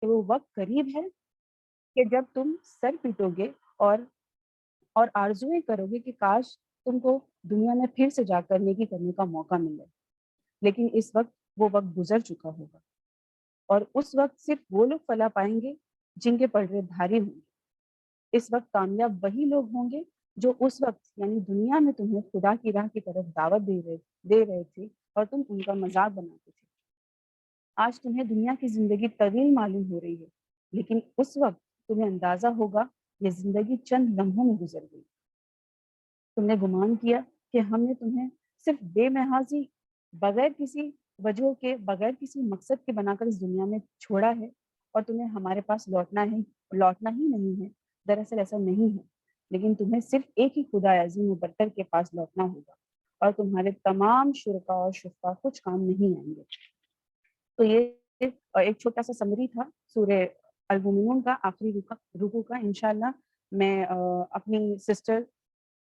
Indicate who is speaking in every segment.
Speaker 1: کہ وہ وقت قریب ہے کہ جب تم سر پیٹوگے اور آرزویں کرو گے کہ کاش تم کو دنیا میں پھر سے جا کر نیکی کرنے کا موقع ملے، لیکن اس وقت وہ وقت گزر چکا ہوگا، اور اس وقت صرف وہ لوگ فلاح پائیں گے جن کے پلڑے بھاری ہوں گے۔ اس وقت کامیاب وہی لوگ ہوں گے جو اس وقت یعنی دنیا میں تمہیں خدا کی راہ کی طرف دعوت دے رہے تھے اور تم ان کا مذاق بناتے تھے۔ آج تمہیں دنیا کی زندگی طویل معلوم ہو رہی ہے، لیکن اس وقت تمہیں اندازہ ہوگا یہ زندگی چند لمحوں میں گزر گئی۔ تم نے گمان کیا کہ ہم نے تمہیں صرف بے محاذی بغیر کسی وجہ کے بغیر کسی مقصد کے بنا کر اس دنیا میں چھوڑا ہے اور تمہیں ہمارے پاس لوٹنا ہی نہیں ہے۔ دراصل ایسا نہیں ہے، لیکن تمہیں صرف ایک ہی خدا عظیم و برتر کے پاس لوٹنا ہوگا، اور تمہارے تمام شرکا اور شفا کچھ کام نہیں آئیں گے۔ تو یہ ایک چھوٹا سا سمری تھا سورہ المومنون کا آخری رکوع کا۔ انشاءاللہ میں اپنی سسٹر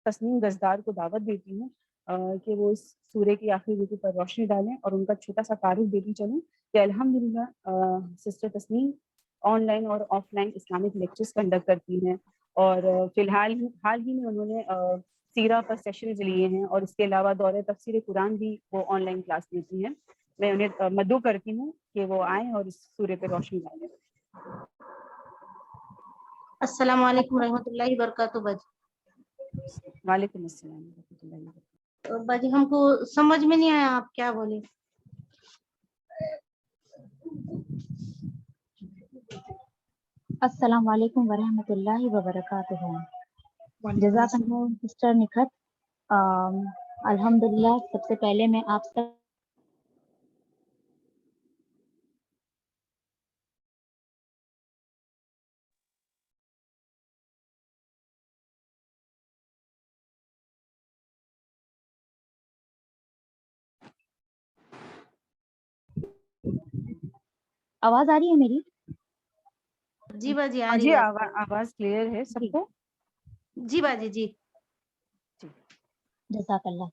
Speaker 1: تسنیم گزدار کو دعوت دیتی ہوں کہ وہ اس سورہ کی آخری رکوع پر روشنی ڈالیں اور ان کا چھوٹا سا تعارف دیتی چلوں کہ الحمدللہ سسٹر تسنیم آن لائن اور of line Islamic lectures conduct کرتی ہیں، اور فی الحال حال ہی میں انہوں نے سیرہ پر سیشنز لیے ہیں، اور اس کے علاوہ دورہ تفسیر قرآن بھی وہ آن لائن کلاس دیتی ہیں۔ میں انہیں مدعو کرتی ہوں کہ وہ آئیں اور اس سورہ پہ روشنی ڈالیں۔
Speaker 2: السلام علیکم ورحمۃ اللہ وبرکاتہ۔
Speaker 1: وعلیکم السلام ورحمۃ اللہ وبرکاتہ۔
Speaker 2: باجی ہم کو سمجھ میں نہیں آیا آپ کیا بولے۔
Speaker 3: السلام علیکم ورحمۃ اللہ وبرکاتہ۔ جزاک اللہ سسٹر نکھت۔ الحمدللہ سب سے پہلے میں آپ سے آواز آ رہی ہے میری؟
Speaker 2: جی باجی آ رہی
Speaker 1: جی
Speaker 2: ہے۔
Speaker 1: آواز کلیئر ہے سب کو؟
Speaker 2: جی باجی جی
Speaker 3: جزاک اللہ۔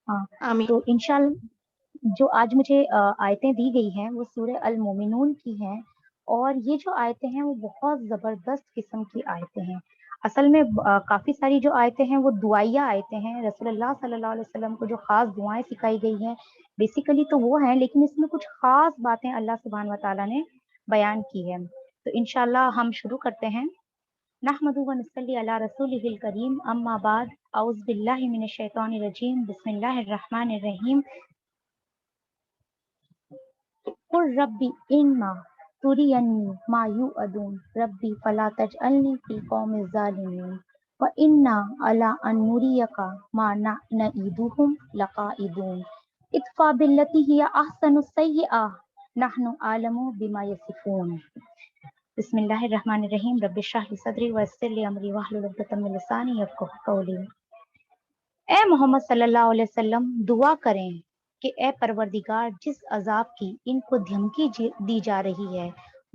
Speaker 3: ہاں
Speaker 2: آمین۔
Speaker 3: تو انشاءاللہ جو آج مجھے آیتیں دی گئی ہیں وہ سورہ المومنون کی ہیں، اور یہ جو آیتیں ہیں وہ بہت زبردست قسم کی آیتیں ہیں۔ اصل میں کافی ساری جو آیتیں ہیں وہ دعائیہ آیتیں ہیں، رسول اللہ صلی اللہ علیہ وسلم کو جو خاص دعائیں سکھائی گئی ہیں بیسیکلی تو وہ ہیں، لیکن اس میں کچھ خاص باتیں اللہ سبحانہ و تعالیٰ نے بیان کی ہے۔ تو انشاءاللہ ہم شروع کرتے ہیں۔ نحمدہ و نصلی علی رسولہ الکریم، اما بعد، اعوذ باللہ من الشیطان الرجیم، بسم اللہ الرحمن الرحیم۔ قل ربی انما ترینی ما یوعدون ربی فلا تجعلنی فی القوم الظالمین وإنا علی ان نریک ما نعدہم لقائدون ادفع بالتی ہی احسن السیئۃ نحن اعلم بما یصفون۔ بسم اللہ الرحمن الرحیم۔ رب اشرح لی صدری ویسر لی امری واحلل عقدۃ من لسانی یفقہوا قولی۔ اے محمد صلی اللہ علیہ وسلم دعا کریں کہ اے پروردگار، جس عذاب کی ان کو دھمکی دی جا رہی ہے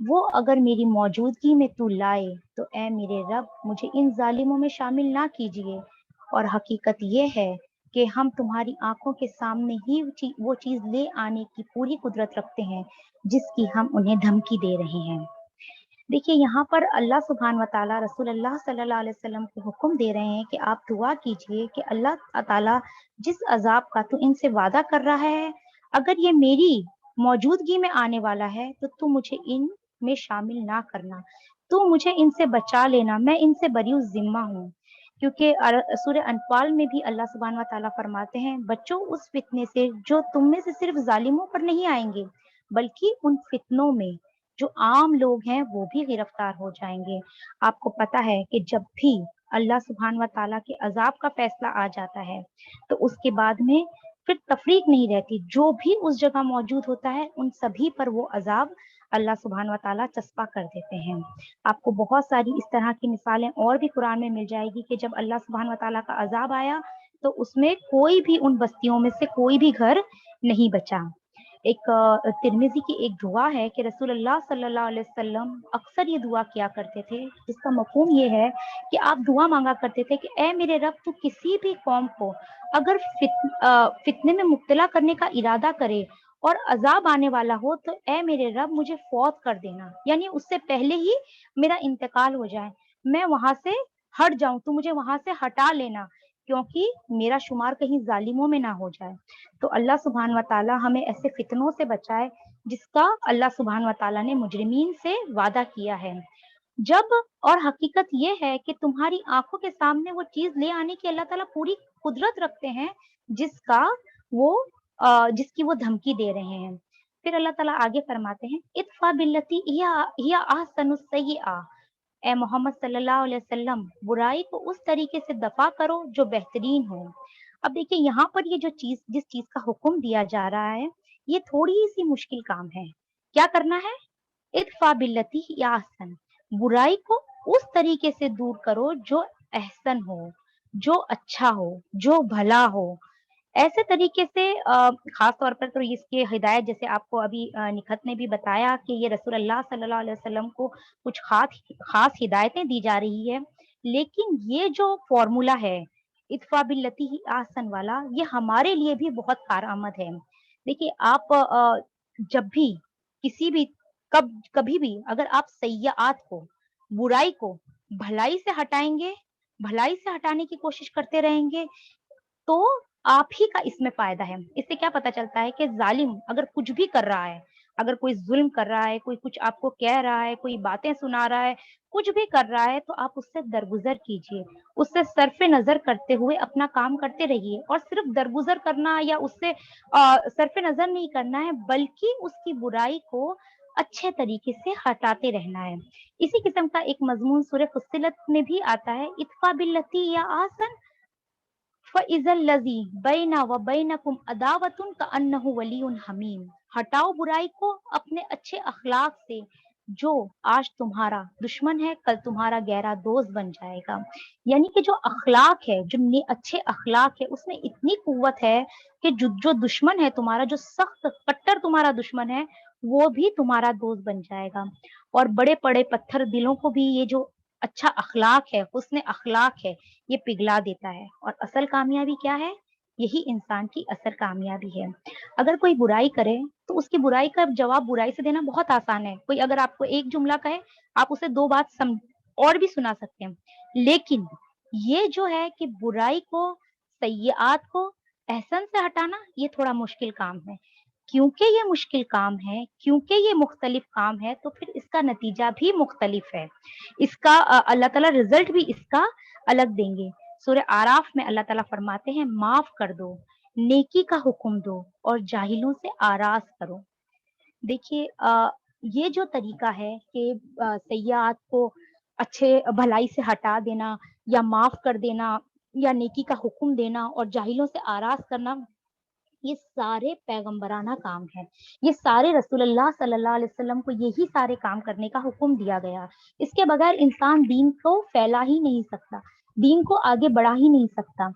Speaker 3: وہ اگر میری موجودگی میں تو لائے تو اے میرے رب مجھے ان ظالموں میں شامل نہ کیجیے، اور حقیقت یہ ہے کہ ہم تمہاری آنکھوں کے سامنے ہی وہ چیز لے آنے کی پوری قدرت رکھتے ہیں جس کی ہم انہیں دھمکی دے رہے ہیں۔ دیکھیے یہاں پر اللہ سبحانہ و تعالیٰ رسول اللہ صلی اللہ علیہ وسلم کو حکم دے رہے ہیں کہ آپ دعا کیجئے کہ اللہ تعالیٰ جس عذاب کا تو ان سے وعدہ کر رہا ہے اگر یہ میری موجودگی میں آنے والا ہے تو مجھے ان میں شامل نہ کرنا، تو مجھے ان سے بچا لینا، میں ان سے بری الذمہ ہوں۔ کیونکہ سورہ انفال میں بھی اللہ سبحانہ و تعالیٰ فرماتے ہیں بچوں اس فتنے سے جو تم میں سے صرف ظالموں پر نہیں آئیں گے بلکہ ان فتنوں میں جو عام لوگ ہیں وہ بھی گرفتار ہو جائیں گے۔ آپ کو پتہ ہے کہ جب بھی اللہ سبحانہ و تعالیٰ کے عذاب کا فیصلہ آ جاتا ہے تو اس کے بعد میں پھر تفریق نہیں رہتی، جو بھی اس جگہ موجود ہوتا ہے ان سبھی پر وہ عذاب اللہ سبحانہ و تعالیٰ چسپاں کر دیتے ہیں۔ آپ کو بہت ساری اس طرح کی مثالیں اور بھی قرآن میں مل جائے گی کہ جب اللہ سبحانہ و تعالیٰ کا عذاب آیا تو اس میں کوئی بھی ان بستیوں میں سے کوئی بھی گھر نہیں بچا۔ ایک ترمذی کی ایک دعا ہے کہ رسول اللہ صلی اللہ علیہ وسلم اکثر یہ دعا کیا کرتے تھے، جس کا مفہوم یہ ہے کہ آپ دعا مانگا کرتے تھے کہ اے میرے رب تو کسی بھی قوم کو اگر فتنے میں مبتلا کرنے کا ارادہ کرے اور عذاب آنے والا ہو تو اے میرے رب مجھے فوت کر دینا، یعنی اس سے پہلے ہی میرا انتقال ہو جائے، میں وہاں سے ہٹ جاؤں، تو مجھے وہاں سے ہٹا لینا، کیونکہ میرا شمار کہیں ظالموں میں نہ ہو جائے۔ تو اللہ سبحانہ و تعالی ہمیں ایسے فتنوں سے بچائے جس کا اللہ سبحانہ و تعالی نے مجرمین سے وعدہ کیا ہے۔ جب اور حقیقت یہ ہے کہ تمہاری آنکھوں کے سامنے وہ چیز لے آنے کی اللہ تعالیٰ پوری قدرت رکھتے ہیں جس کا وہ جس کی وہ دھمکی دے رہے ہیں۔ پھر اللہ تعالیٰ آگے فرماتے ہیں ادفع باللتی ہی احسن السیئہ، اے محمد صلی اللہ علیہ وسلم برائی کو اس طریقے سے دفع کرو جو بہترین ہو۔ اب دیکھیے یہاں پر یہ جو چیز جس چیز کا حکم دیا جا رہا ہے یہ تھوڑی سی مشکل کام ہے۔ کیا کرنا ہے؟ ادفع باللتی ہی احسن، برائی کو اس طریقے سے دور کرو جو احسن ہو، جو اچھا ہو، جو بھلا ہو۔ ایسے طریقے سے خاص طور پر تو اس کے ہدایت جیسے آپ کو ابھی نکھت نے بھی بتایا کہ یہ رسول اللہ صلی اللہ علیہ وسلم کو کچھ خاص ہدایتیں دی جا رہی ہے، لیکن یہ جو فارمولا ہے ادفع باللتی ہی احسن والا یہ ہمارے لیے بھی بہت کارآمد ہے۔ دیکھیے آپ جب بھی کسی بھی کبھی بھی اگر آپ سیئات کو، برائی کو بھلائی سے ہٹائیں گے، بھلائی سے ہٹانے کی کوشش کرتے رہیں گے تو آپ ہی کا اس میں فائدہ ہے۔ اس سے کیا پتا چلتا ہے کہ ظالم اگر کچھ بھی کر رہا ہے، اگر کوئی ظلم کر رہا ہے، کوئی کچھ آپ کو کہہ رہا ہے، کوئی باتیں سنا رہا ہے، کچھ بھی کر رہا ہے تو آپ اس سے درگزر کیجئے، اس سے صرف نظر کرتے ہوئے اپنا کام کرتے رہیے، اور صرف درگزر کرنا یا اس سے صرف نظر نہیں کرنا ہے بلکہ اس کی برائی کو اچھے طریقے سے ہٹاتے رہنا ہے۔ اسی قسم کا ایک مضمون سورہ فصلت میں بھی آتا ہے ادفع باللتی یا احسن فَإِذَا الَّذِي بَيْنَ وَبَيْنَكُمْ عَدَاوَةٌ كَأَنَّهُ وَلِيٌّ حَمِيمٌ، ہٹاؤ برائی کو اپنے اچھے اخلاق سے، جو آج تمہارا دشمن ہے کل تمہارا گہرا دوست بن جائے گا۔ یعنی کہ جو اخلاق ہے، جو اچھے اخلاق ہے اس میں اتنی قوت ہے کہ جو دشمن ہے تمہارا، جو سخت کٹر تمہارا دشمن ہے وہ بھی تمہارا دوست بن جائے گا۔ اور بڑے بڑے پتھر دلوں کو بھی یہ جو اچھا اخلاق ہے، حسن اخلاق ہے، یہ پگھلا دیتا ہے۔ اور اصل کامیابی کیا ہے؟ یہی انسان کی اصل کامیابی ہے۔ اگر کوئی برائی کرے تو اس کی برائی کا جواب برائی سے دینا بہت آسان ہے۔ کوئی اگر آپ کو ایک جملہ کہے آپ اسے دو بات اور بھی سنا سکتے ہیں، لیکن یہ جو ہے کہ برائی کو، سیئات کو احسن سے ہٹانا یہ تھوڑا مشکل کام ہے۔ کیونکہ یہ مشکل کام ہے، کیونکہ یہ مختلف کام ہے تو پھر اس کا نتیجہ بھی مختلف ہے، اس کا اللہ تعالیٰ رزلٹ بھی اس کا الگ دیں گے۔ سورہ آراف میں اللہ تعالیٰ فرماتے ہیں معاف کر دو، نیکی کا حکم دو اور جاہلوں سے آراز کرو۔ دیکھیے یہ جو طریقہ ہے کہ سیئات کو اچھے بھلائی سے ہٹا دینا یا معاف کر دینا یا نیکی کا حکم دینا اور جاہلوں سے آراز کرنا، یہ سارے پیغمبرانہ کام ہے، یہ سارے رسول اللہ صلی اللہ علیہ وسلم کو یہی سارے کام کرنے کا حکم دیا گیا۔ اس کے بغیر انسان دین کو پھیلا ہی نہیں سکتا، دین کو آگے بڑھا ہی نہیں سکتا۔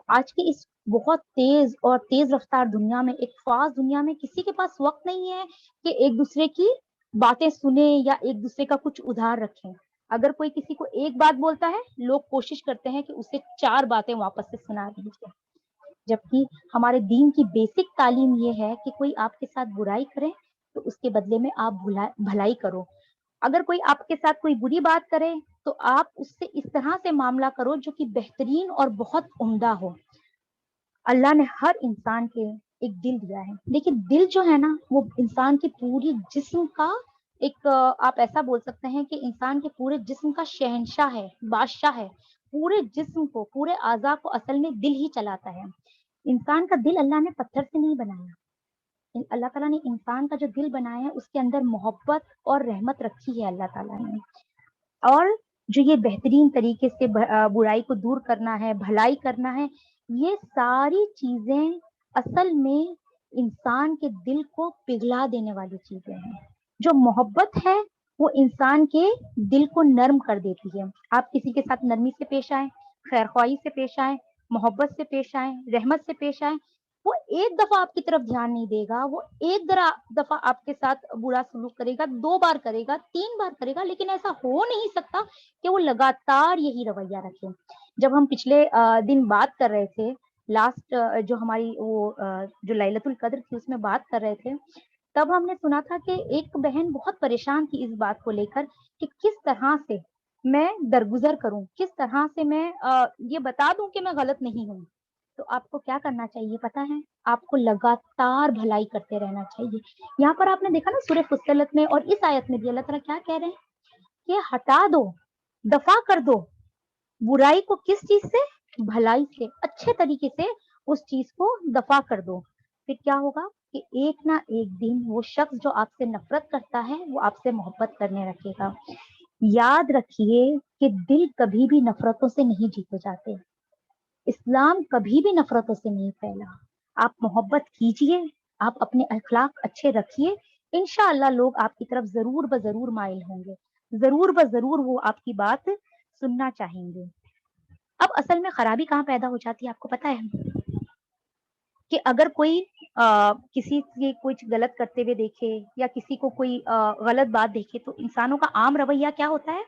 Speaker 3: آج کی اس بہت تیز رفتار دنیا میں، ایک فاسٹ دنیا میں کسی کے پاس وقت نہیں ہے کہ ایک دوسرے کی باتیں سنیں یا ایک دوسرے کا کچھ ادھار رکھیں۔ اگر کوئی کسی کو ایک بات بولتا ہے لوگ کوشش کرتے ہیں کہ اسے 4 باتیں واپس سے سنا دیجیے، جبکہ ہمارے دین کی بیسک تعلیم یہ ہے کہ کوئی آپ کے ساتھ برائی کرے تو اس کے بدلے میں آپ بھلائی کرو۔ اگر کوئی آپ کے ساتھ کوئی بری بات کرے تو آپ اس سے اس طرح سے معاملہ کرو جو کہ بہترین اور بہت عمدہ ہو۔ اللہ نے ہر انسان کے ایک دل دیا ہے، لیکن دل جو ہے نا وہ انسان کے پوری جسم کا ایک آپ ایسا بول سکتے ہیں کہ انسان کے پورے جسم کا شہنشاہ ہے، بادشاہ ہے۔ پورے جسم کو، پورے اعضاء کو اصل میں دل ہی چلاتا ہے۔ انسان کا دل اللہ نے پتھر سے نہیں بنایا، اللہ تعالیٰ نے انسان کا جو دل بنایا ہے اس کے اندر محبت اور رحمت رکھی ہے اللہ تعالیٰ نے۔ اور جو یہ بہترین طریقے سے برائی کو دور کرنا ہے، بھلائی کرنا ہے، یہ ساری چیزیں اصل میں انسان کے دل کو پگھلا دینے والی چیزیں ہیں۔ جو محبت ہے وہ انسان کے دل کو نرم کر دیتی ہے۔ آپ کسی کے ساتھ نرمی سے پیش آئیں، خیرخواہی سے پیش آئیں، محبت سے پیش آئیں، رحمت سے پیش آئیں، وہ ایک دفعہ آپ کی طرف دھیان نہیں دے گا، وہ ایک دفعہ آپ کے ساتھ برا سلوک کرے گا، 2 بار کرے گا، 3 بار کرے گا، لیکن ایسا ہو نہیں سکتا کہ وہ لگاتار یہی رویہ رکھے۔ جب ہم پچھلے دن بات کر رہے تھے لاسٹ جو ہماری وہ جو لیلۃ القدر تھی اس میں بات کر رہے تھے، تب ہم نے سنا تھا کہ ایک بہن بہت پریشان تھی اس بات کو لے کر کہ کس طرح سے میں درگزر کروں، کس طرح سے میں یہ بتا دوں کہ میں غلط نہیں ہوں. تو آپ کو کیا کرنا چاہیے پتا ہے؟ آپ کو لگاتار بھلائی کرتے رہنا چاہیے. یہاں پر آپ نے دیکھا نا سورہ فصلت میں اور اس آیت میں بھی اللہ تعالیٰ کیا کہہ رہے ہیں کہ ہٹا دو، دفع کر دو برائی کو. کس چیز سے؟ بھلائی سے. اچھے طریقے سے اس چیز کو دفع کر دو. پھر کیا ہوگا کہ ایک نہ ایک دن وہ شخص جو آپ سے نفرت کرتا ہے وہ آپ سے محبت کرنے رکھے گا. یاد رکھیے کہ دل کبھی بھی نفرتوں سے نہیں جیتے جاتے. اسلام کبھی بھی نفرتوں سے نہیں پھیلا. آپ محبت کیجئے، آپ اپنے اخلاق اچھے رکھیے، انشاءاللہ لوگ آپ کی طرف ضرور بضرور مائل ہوں گے، ضرور بضرور وہ آپ کی بات سننا چاہیں گے. اب اصل میں خرابی کہاں پیدا ہو جاتی ہے آپ کو پتا ہے؟ کہ اگر کوئی کسی سے کچھ غلط کرتے ہوئے دیکھے یا کسی کو کوئی غلط بات دیکھے تو انسانوں کا عام رویہ کیا ہوتا ہے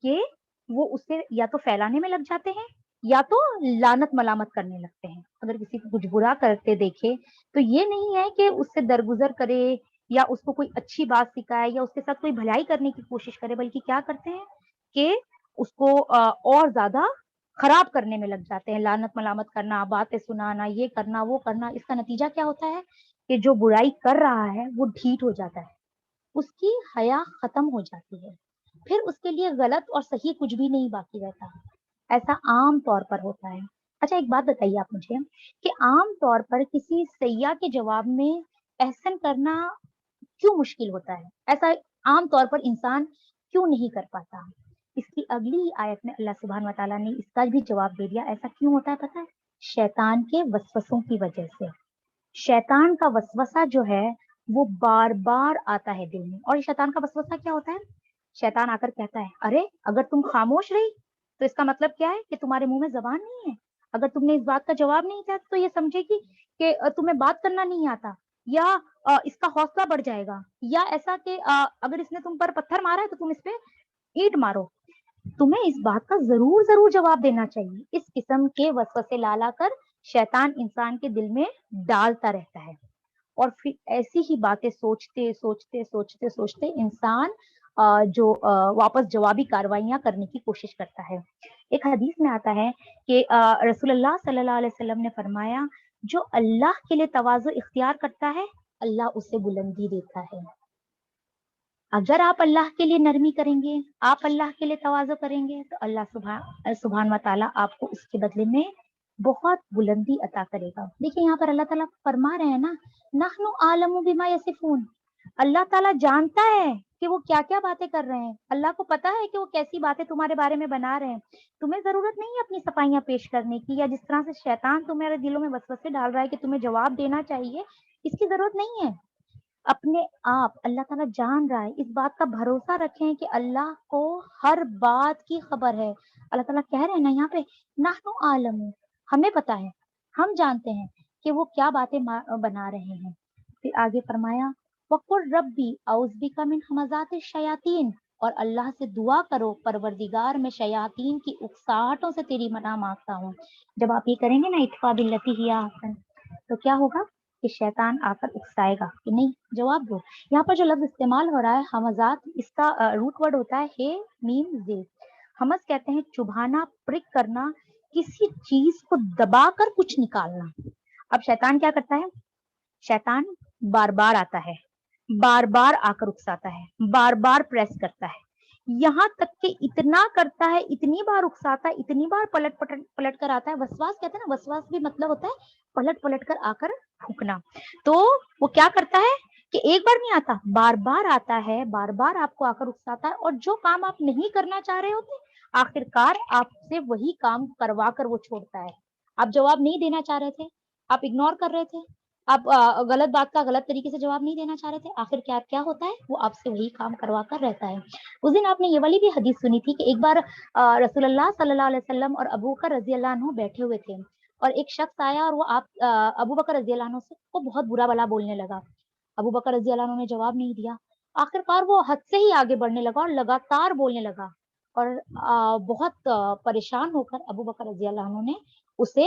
Speaker 3: کہ وہ اسے یا تو پھیلانے میں لگ جاتے ہیں یا تو لعنت ملامت کرنے لگتے ہیں. اگر کسی کو کچھ برا کرتے دیکھے تو یہ نہیں ہے کہ اس سے درگزر کرے یا اس کو کوئی اچھی بات سکھائے یا اس کے ساتھ کوئی بھلائی کرنے کی کوشش کرے، بلکہ کیا کرتے ہیں کہ اس کو اور زیادہ خراب کرنے میں لگ جاتے ہیں. لعنت ملامت کرنا، باتیں سنانا، یہ کرنا وہ کرنا. اس کا نتیجہ کیا ہوتا ہے کہ جو برائی کر رہا ہے وہ ڈھیٹ ہو جاتا ہے، اس کی حیا ختم ہو جاتی ہے، پھر اس کے لیے غلط اور صحیح کچھ بھی نہیں باقی رہتا. ایسا عام طور پر ہوتا ہے. اچھا ایک بات بتائیے آپ مجھے کہ عام طور پر کسی سیاح کے جواب میں احسن کرنا کیوں مشکل ہوتا ہے؟ ایسا عام طور پر انسان کیوں نہیں کر پاتا؟ اس کی اگلی آیت میں اللہ سبحانہ وتعالیٰ نے اس کا بھی جواب دے دیا. ایسا کیوں ہوتا ہے پتا ہے؟ شیطان کے وسوسوں کی وجہ سے. شیطان کا وسوسہ جو ہے وہ بار بار آتا ہے دل میں. اور شیطان کا وسوسہ کیا ہوتا ہے؟ شیطان آ کر کہتا ہے ارے اگر تم خاموش رہی تو اس کا مطلب کیا ہے کہ تمہارے منہ میں زبان نہیں ہے. اگر تم نے اس بات کا جواب نہیں دیا تو یہ سمجھے گی کہ تمہیں بات کرنا نہیں آتا، یا اس کا حوصلہ بڑھ جائے گا، یا ایسا کہ اگر اس نے تم پر پتھر مارا ہے تو تم اس پہ اینٹ مارو. تمہیں اس بات کا ضرور ضرور جواب دینا چاہیے. اس قسم کے وسوسے لا کر شیطان انسان کے دل میں ڈالتا رہتا ہے اور پھر ایسی ہی باتیں سوچتے سوچتے سوچتے سوچتے انسان جو واپس جوابی کاروائیاں کرنے کی کوشش کرتا ہے. ایک حدیث میں آتا ہے کہ رسول اللہ صلی اللہ علیہ وسلم نے فرمایا جو اللہ کے لیے تواضع اختیار کرتا ہے اللہ اسے بلندی دیتا ہے. اگر آپ اللہ کے لیے نرمی کریں گے، آپ اللہ کے لیے تواضع کریں گے تو اللہ سبحان و تعالیٰ آپ کو اس کے بدلے میں بہت بلندی عطا کرے گا. دیکھیں یہاں پر اللہ تعالیٰ فرما رہے ہیں نا نحن عالم بما یصفون. اللہ تعالیٰ جانتا ہے کہ وہ کیا کیا باتیں کر رہے ہیں. اللہ کو پتا ہے کہ وہ کیسی باتیں تمہارے بارے میں بنا رہے ہیں. تمہیں ضرورت نہیں ہے اپنی صفائیاں پیش کرنے کی، یا جس طرح سے شیطان تمہارے دلوں میں وسوسے ڈال رہا ہے کہ تمہیں جواب دینا چاہیے، اس کی ضرورت نہیں ہے. اپنے آپ اللہ تعالیٰ جان رہا ہے. اس بات کا بھروسہ رکھیں کہ اللہ کو ہر بات کی خبر ہے. اللہ تعالیٰ کہہ رہے ہیں نا یہاں پہ نحن عالم، ہمیں پتا ہے، ہم جانتے ہیں کہ وہ کیا باتیں بنا رہے ہیں. پھر آگے فرمایا وَقُلْ رَبِّ أَعُوذُ بِكَ مِنْ ہَمَزَاتِ الشَّيَاطِينِ، اور اللہ سے دعا کرو پروردگار میں شیاطین کی اکساہٹوں سے تیری پناہ مانگتا ہوں. جب آپ یہ کریں گے نا ادفع باللتی ہی احسن، تو کیا ہوگا کہ شیطان آ کر اکسائے گا کہ نہیں جواب دو. یہاں پر جو لفظ استعمال ہو رہا ہے ہمزات، اس کا روٹ ورڈ ہوتا ہے ہے میم زے. ہمز کہتے ہیں چبھانا، پرک کرنا، کسی چیز کو دبا کر کچھ نکالنا. اب شیطان کیا کرتا ہے؟ شیطان بار بار آتا ہے، بار بار آ کر اکساتا ہے، بار بار پریس کرتا ہے، یہاں تک کہ اتنا کرتا ہے، اتنی بار اکساتا ہے، اتنی بار پلٹ کر آتا ہے. وسواس کہتے ہیں نا، وسواس بھی مطلب ہوتا ہے پلٹ کر آ کر پھونکنا. تو وہ کیا کرتا ہے کہ ایک بار نہیں آتا، بار بار آتا ہے، بار بار آپ کو آ کر اکساتا ہے، اور جو کام آپ نہیں کرنا چاہ رہے ہوتے آخرکار آپ سے وہی کام کروا کر وہ چھوڑتا ہے. آپ جواب نہیں دینا چاہ رہے تھے، آپ اگنور کر رہے تھے، آپ غلط بات کا غلط طریقے سے جواب نہیں دینا چاہ رہے تھے، آخر کیا ہوتا ہے وہ آپ سے وہی کام کروا کر رہتا ہے. اس دن آپ نے یہ والی بھی حدیث سنی تھی کہ ایک بار رسول اللہ صلی اللہ علیہ وسلم اور ابو بکر رضی اللہ عنہ بیٹھے ہوئے تھے، اور ایک شخص آیا اور وہ ابو بکر رضی اللہ عنہ سے کو بہت برا بلا بولنے لگا. ابو بکر رضی اللہ عنہ نے جواب نہیں دیا. آخرکار وہ حد سے ہی آگے بڑھنے لگا اور لگاتار بولنے لگا، اور بہت پریشان ہو کر ابو بکر رضی اللہ عنہ نے اسے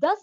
Speaker 3: 10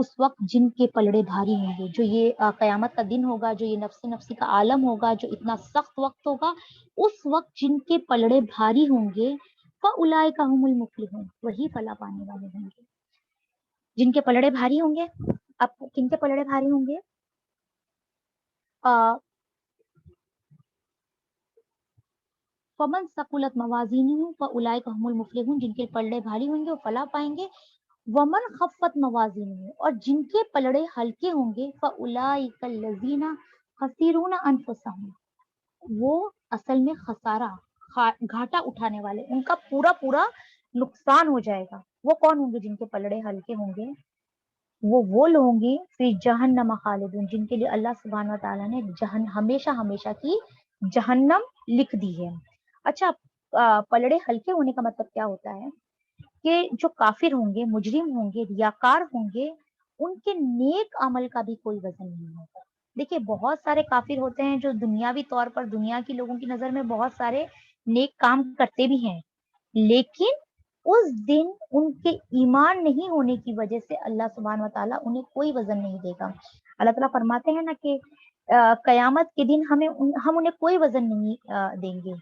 Speaker 3: اس وقت جن کے پلڑے بھاری ہوں گے. جو یہ قیامت کا دن ہوگا, جو یہ نفس نفسی کا عالم ہوگا, جو اتنا سخت وقت ہوگا, اس وقت جن کے پلڑے بھاری ہوں گے فَأُولَئِكَ هُمُ الْمُفْلِحُونَ, وہی فلاح پانے والے ہوں گے. جن کے پلڑے بھاری ہوں گے. اب کن کے پلڑے بھاری ہوں گے؟ فَمَنْ ثَقُلَتْ مَوَازِينُهُ فَأُولَئِكَ هُمُ الْمُفْلِحُونَ, جن کے پلڑے بھاری ہوں گے وہ فلاح پائیں گے. وَمَنْ خَفَّتْ مَوَازِينُهُ, اور جن کے پلڑے ہلکے ہوں گے فَأُولَئِكَ الَّذِينَ خَسِرُونَ أَنفُسَهُم, وہ اصل میں خسارہ, گھاٹا اٹھانے والے, ان کا پورا نقصان ہو جائے گا. وہ کون ہوں گے جن کے پلڑے ہلکے ہوں گے؟ وہ لوگ ہوں گے فی جہنم خالدون, جن کے لیے اللہ سبحانہ و تعالیٰ نے ہمیشہ کی جہنم لکھ دی ہے. اچھا, پلڑے ہلکے ہونے کا مطلب کیا ہوتا ہے؟ کہ جو کافر ہوں گے, مجرم ہوں گے, ریاکار ہوں گے, ان کے نیک عمل کا بھی کوئی وزن نہیں ہوگا. دیکھیے بہت سارے کافر ہوتے ہیں جو دنیاوی طور پر دنیا کی لوگوں کی نظر میں بہت سارے نیک کام کرتے بھی ہیں, لیکن اس دن ان کے ایمان نہیں ہونے کی وجہ سے اللہ سبحانہ و تعالیٰ انہیں کوئی وزن نہیں دے گا. اللہ تعالیٰ فرماتے ہیں نا کہ قیامت کے دن ہم انہیں کوئی وزن نہیں دیں گے.